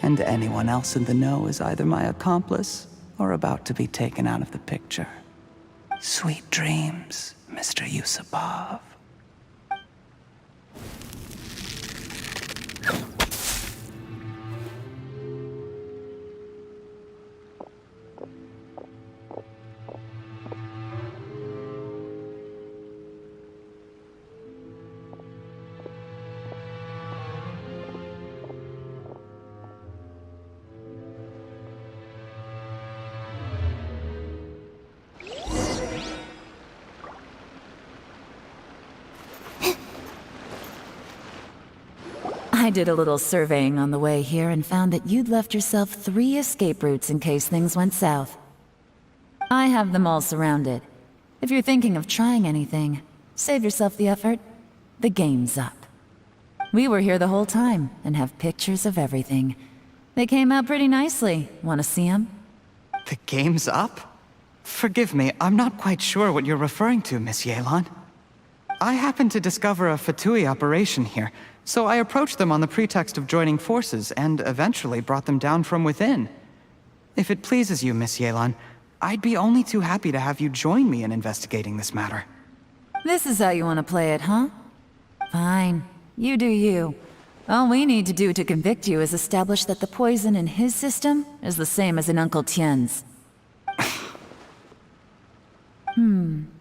Speaker 7: And anyone else in the know is either my accomplice or about to be taken out of the picture. Sweet dreams, Mr. Yusupov.
Speaker 4: I did a little surveying on the way here and found that you'd left yourself 3 escape routes in case things went south. I have them all surrounded. If you're thinking of trying anything, save yourself the effort. The game's up. We were here the whole time and have pictures of everything. They came out pretty nicely. Want to see them?
Speaker 7: The game's up? Forgive me, I'm not quite sure what you're referring to, Miss Yelan. I happened to discover a Fatui operation here, so I approached them on the pretext of joining forces and eventually brought them down from within. If it pleases you, Miss Yelan, I'd be only too happy to have you join me in investigating this matter.
Speaker 4: This is how you want to play it, huh? Fine. You do you. All we need to do to convict you is establish that the poison in his system is the same as in Uncle Tien's.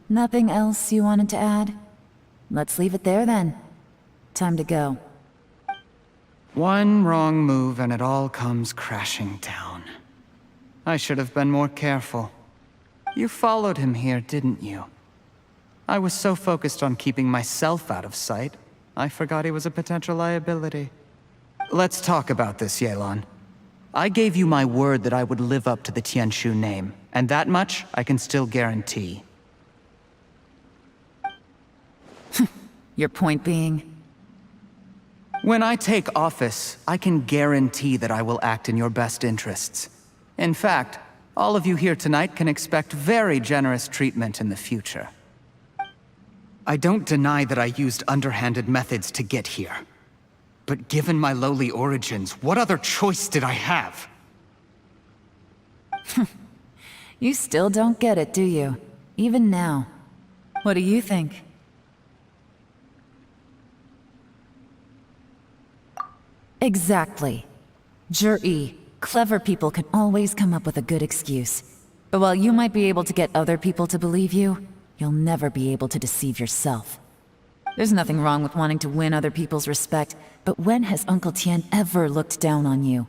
Speaker 4: Nothing else you wanted to add? Let's leave it there then. Time to go.
Speaker 7: One wrong move and it all comes crashing down. I should have been more careful. You followed him here, didn't you? I was so focused on keeping myself out of sight, I forgot he was a potential liability. Let's talk about this, Yelan. I gave you my word that I would live up to the Tianshu name, and that much I can still guarantee.
Speaker 4: Your point being?
Speaker 7: When I take office, I can guarantee that I will act in your best interests. In fact, all of you here tonight can expect very generous treatment in the future. I don't deny that I used underhanded methods to get here. But given my lowly origins, what other choice did I have?
Speaker 4: You still don't get it, do you? Even now. What do you think? Exactly. Jur-E, clever people can always come up with a good excuse. But while you might be able to get other people to believe you, you'll never be able to deceive yourself. There's nothing wrong with wanting to win other people's respect, but when has Uncle Tien ever looked down on you?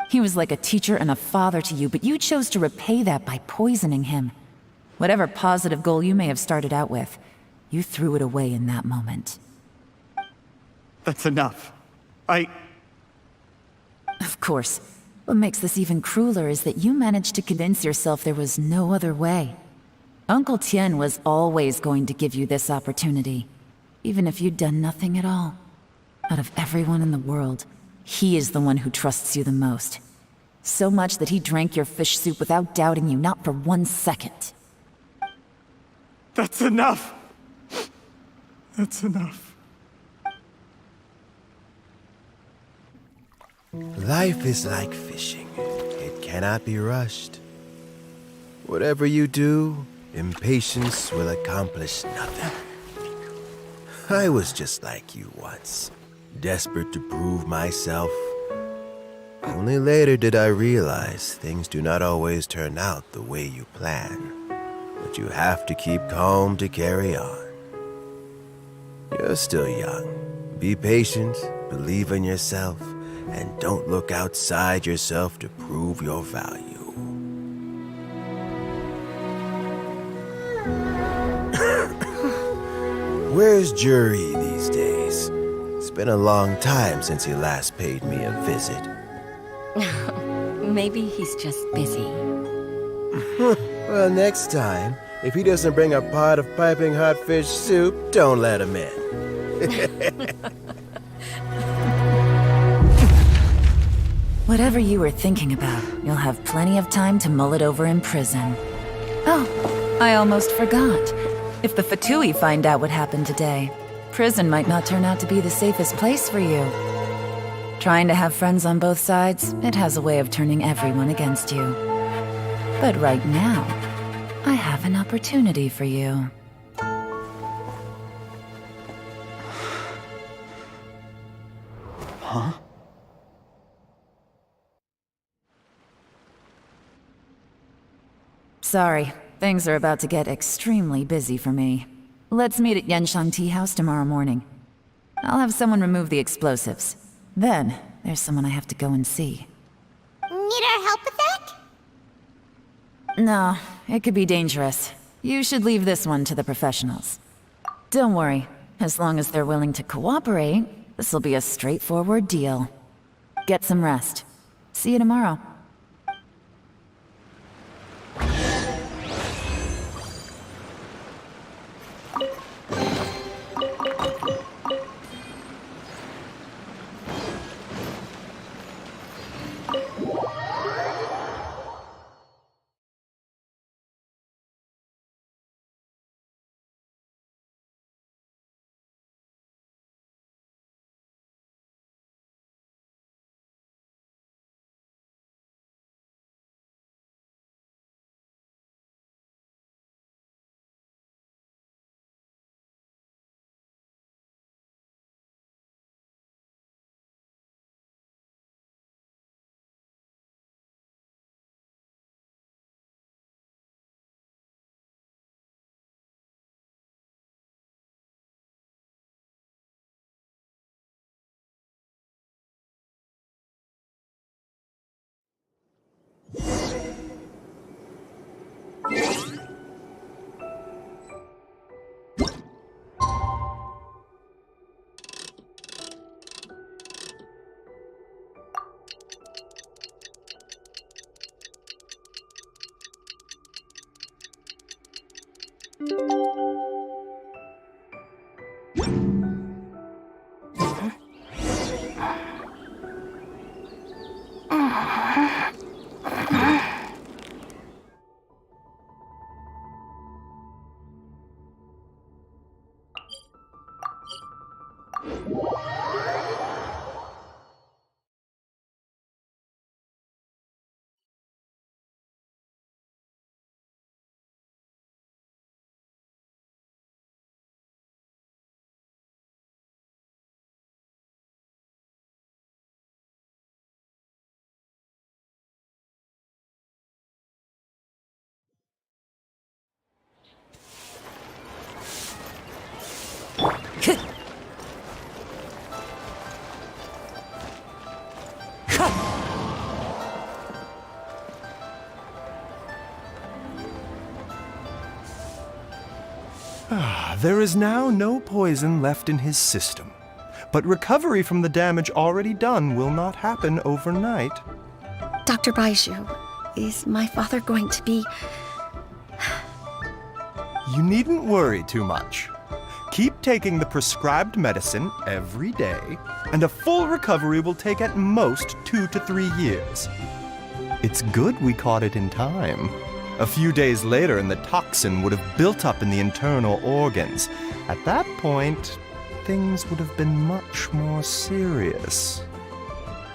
Speaker 4: He was like a teacher and a father to you, but you chose to repay that by poisoning him. Whatever positive goal you may have started out with, you threw it away in that moment.
Speaker 7: That's enough.
Speaker 4: Of course. What makes this even crueler is that you managed to convince yourself there was no other way. Uncle Tien was always going to give you this opportunity, even if you'd done nothing at all. Out of everyone in the world, he is the one who trusts you the most. So much that he drank your fish soup without doubting you, not for 1 second.
Speaker 7: That's enough! That's enough.
Speaker 3: Life is like fishing. It cannot be rushed. Whatever you do, impatience will accomplish nothing. I was just like you once, desperate to prove myself. Only later did I realize things do not always turn out the way you plan, but you have to keep calm to carry on. You're still young. Be patient, believe in yourself, and don't look outside yourself to prove your value. Where's Jur-E these days? It's been a long time since he last paid me a visit.
Speaker 16: Maybe he's just busy.
Speaker 3: Well, next time, if he doesn't bring a pot of piping hot fish soup, don't let him in.
Speaker 4: Whatever you were thinking about, you'll have plenty of time to mull it over in prison. Oh, I almost forgot. If the Fatui find out what happened today, prison might not turn out to be the safest place for you. Trying to have friends on both sides, it has a way of turning everyone against you. But right now, I have an opportunity for you.
Speaker 7: Huh?
Speaker 4: Sorry, things are about to get extremely busy for me. Let's meet at Yanshang Tea House tomorrow morning. I'll have someone remove the explosives. Then, there's someone I have to go and see.
Speaker 2: Need our help with that?
Speaker 4: No, it could be dangerous. You should leave this one to the professionals. Don't worry, as long as they're willing to cooperate, this'll be a straightforward deal. Get some rest. See you tomorrow.
Speaker 16: There is now no poison left in his system, but recovery from the damage already done will not happen overnight.
Speaker 17: Dr. Baiju, is my father going to be...
Speaker 16: You needn't worry too much. Keep taking the prescribed medicine every day, and a full recovery will take at most 2 to 3 years. It's good we caught it in time. A few days later, and the toxin would have built up in the internal organs. At that point, things would have been much more serious.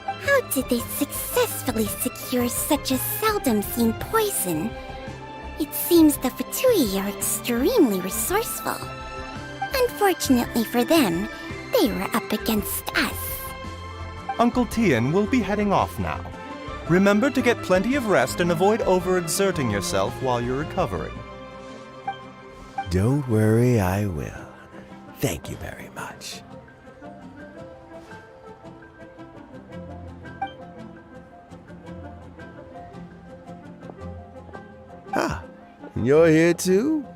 Speaker 2: How did they successfully secure such a seldom-seen poison? It seems the Fatui are extremely resourceful. Unfortunately for them, they were up against us.
Speaker 16: Uncle Tian will be heading off now. Remember to get plenty of rest and avoid overexerting yourself while you're recovering.
Speaker 3: Don't worry, I will. Thank you very much. Ah, you're here too?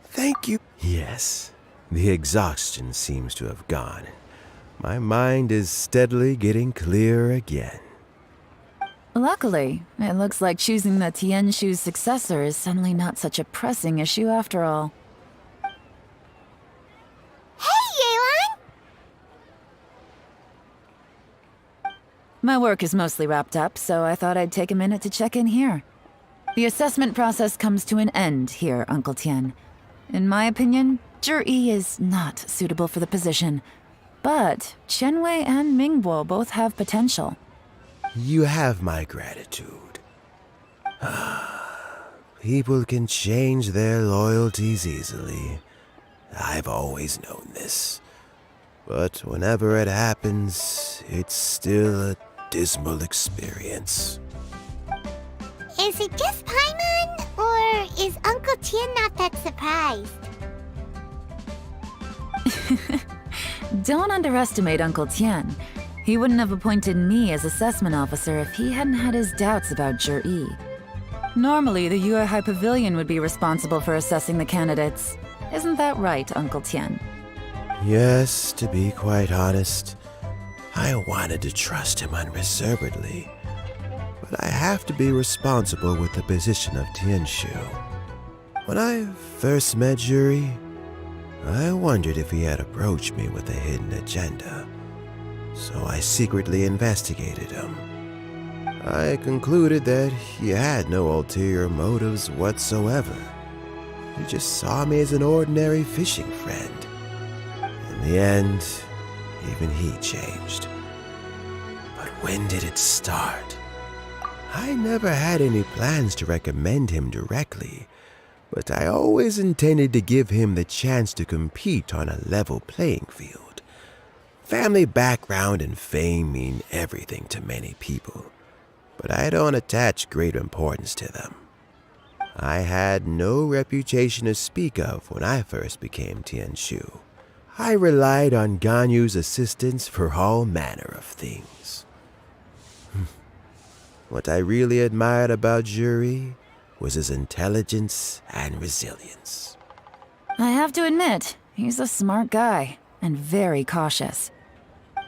Speaker 3: Thank you. Yes, the exhaustion seems to have gone. My mind is steadily getting clearer again.
Speaker 4: Luckily, it looks like choosing the Tianshu's successor is suddenly not such a pressing issue after all.
Speaker 2: Hey, Yelan!
Speaker 4: My work is mostly wrapped up, so I thought I'd take a minute to check in here. The assessment process comes to an end here, Uncle Tian. In my opinion, Zhi is not suitable for the position, but Qianwei and Mingbo both have potential.
Speaker 3: You have my gratitude. People can change their loyalties easily. I've always known this. But whenever it happens, it's still a dismal experience.
Speaker 2: Is it just Paimon, or is Uncle Tian not that surprised?
Speaker 4: Don't underestimate Uncle Tian. He wouldn't have appointed me as assessment officer if he hadn't had his doubts about Zhi. Normally, the Yuehai Pavilion would be responsible for assessing the candidates. Isn't that right, Uncle Tian?
Speaker 3: Yes, to be quite honest, I wanted to trust him unreservedly. But I have to be responsible with the position of Tianshu. When I first met Zhi, I wondered if he had approached me with a hidden agenda. So I secretly investigated him. I concluded that he had no ulterior motives whatsoever. He just saw me as an ordinary fishing friend. In the end, even he changed. But when did it start? I never had any plans to recommend him directly, but I always intended to give him the chance to compete on a level playing field. Family background and fame mean everything to many people, but I don't attach great importance to them. I had no reputation to speak of when I first became Tianshu. I relied on Ganyu's assistance for all manner of things. What I really admired about Zhi was his intelligence and resilience.
Speaker 4: I have to admit, he's a smart guy, and very cautious.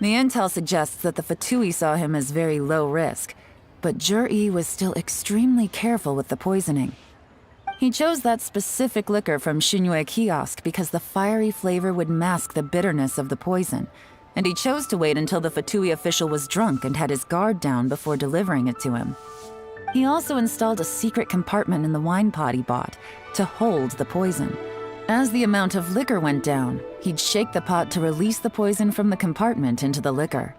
Speaker 4: The intel suggests that the Fatui saw him as very low risk, but Zhi was still extremely careful with the poisoning. He chose that specific liquor from Xinyue kiosk because the fiery flavor would mask the bitterness of the poison, and he chose to wait until the Fatui official was drunk and had his guard down before delivering it to him. He also installed a secret compartment in the wine pot he bought to hold the poison. As the amount of liquor went down, he'd shake the pot to release the poison from the compartment into the liquor.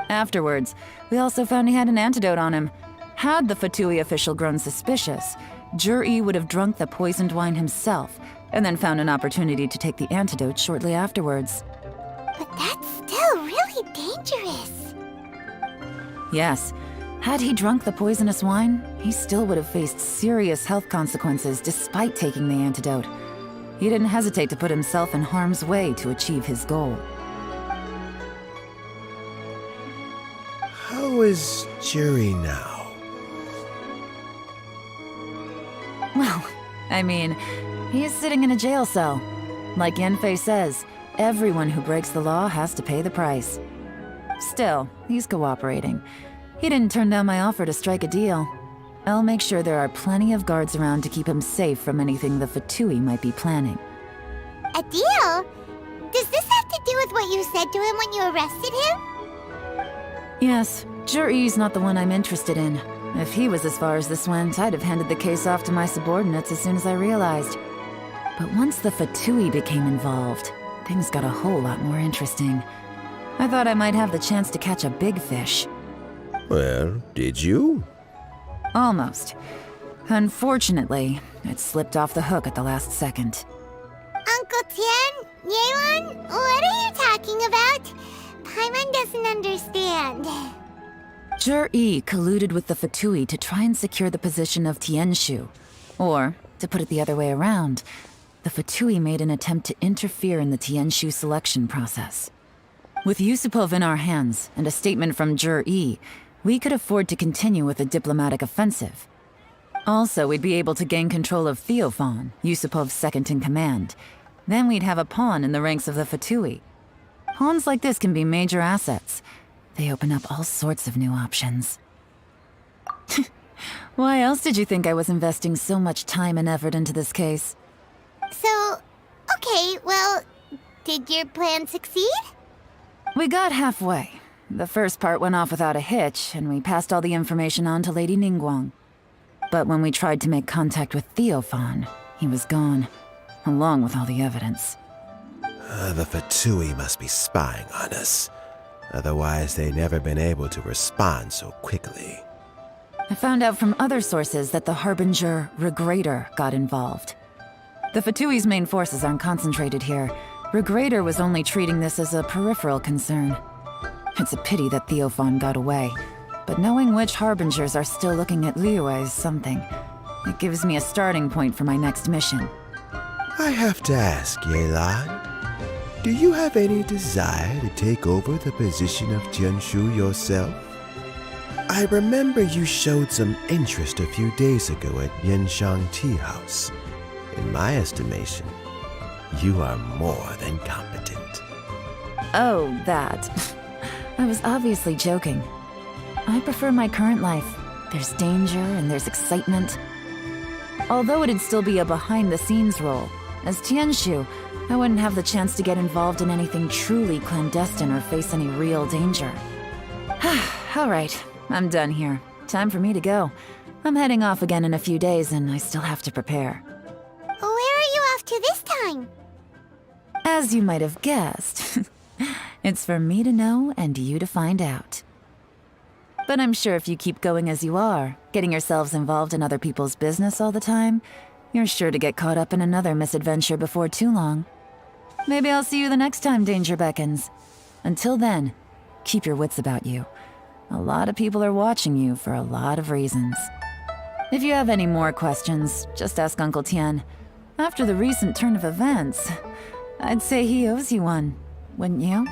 Speaker 4: Afterwards, we also found he had an antidote on him. Had the Fatui official grown suspicious, Jur-E would have drunk the poisoned wine himself, and then found an opportunity to take the antidote shortly afterwards.
Speaker 2: But that's still really dangerous.
Speaker 4: Yes, had he drunk the poisonous wine, he still would have faced serious health consequences despite taking the antidote. He didn't hesitate to put himself in harm's way to achieve his goal.
Speaker 3: How is Jerry now?
Speaker 4: Well, I mean, he's sitting in a jail cell. Like Yanfei says, everyone who breaks the law has to pay the price. Still, he's cooperating. He didn't turn down my offer to strike a deal. I'll make sure there are plenty of guards around to keep him safe from anything the Fatui might be planning.
Speaker 2: A deal? Does this have to do with what you said to him when you arrested him?
Speaker 4: Yes, Jur-E's not the one I'm interested in. If he was as far as this went, I'd have handed the case off to my subordinates as soon as I realized. But once the Fatui became involved, things got a whole lot more interesting. I thought I might have the chance to catch a big fish.
Speaker 3: Well, did you?
Speaker 4: Almost. Unfortunately, it slipped off the hook at the last second.
Speaker 2: Uncle Tian, Yelan, what are you talking about? Paimon doesn't understand.
Speaker 4: Jur-E colluded with the Fatui to try and secure the position of Tianshu. Or, to put it the other way around, the Fatui made an attempt to interfere in the Tianshu selection process. With Yusupov in our hands and a statement from Jur-E, we could afford to continue with a diplomatic offensive. Also, we'd be able to gain control of Theophan, Yusupov's second-in-command. Then we'd have a pawn in the ranks of the Fatui. Pawns like this can be major assets. They open up all sorts of new options. Why else did you think I was investing so much time and effort into this case?
Speaker 2: So, okay, well, did your plan succeed?
Speaker 4: We got halfway. The first part went off without a hitch, and we passed all the information on to Lady Ningguang. But when we tried to make contact with Theophan, he was gone, along with all the evidence.
Speaker 3: The Fatui must be spying on us. Otherwise, they'd never been able to respond so quickly.
Speaker 4: I found out from other sources that the Harbinger Regrator got involved. The Fatui's main forces aren't concentrated here. Regrator was only treating this as a peripheral concern. It's a pity that Theophan got away, but knowing which Harbingers are still looking at Liyue is something. It gives me a starting point for my next mission.
Speaker 3: I have to ask, Yelan, do you have any desire to take over the position of Tianshu yourself? I remember you showed some interest a few days ago at Yanshang Tea House. In my estimation, you are more than competent.
Speaker 4: Oh, that. I was obviously joking. I prefer my current life. There's danger and there's excitement. Although it'd still be a behind-the-scenes role, as Tianshu, I wouldn't have the chance to get involved in anything truly clandestine or face any real danger. All right, I'm done here. Time for me to go. I'm heading off again in a few days, and I still have to prepare.
Speaker 2: Where are you off to this time?
Speaker 4: As you might have guessed, it's for me to know and you to find out. But I'm sure if you keep going as you are, getting yourselves involved in other people's business all the time, you're sure to get caught up in another misadventure before too long. Maybe I'll see you the next time danger beckons. Until then, keep your wits about you. A lot of people are watching you for a lot of reasons. If you have any more questions, just ask Uncle Tian. After the recent turn of events, I'd say he owes you one, wouldn't you?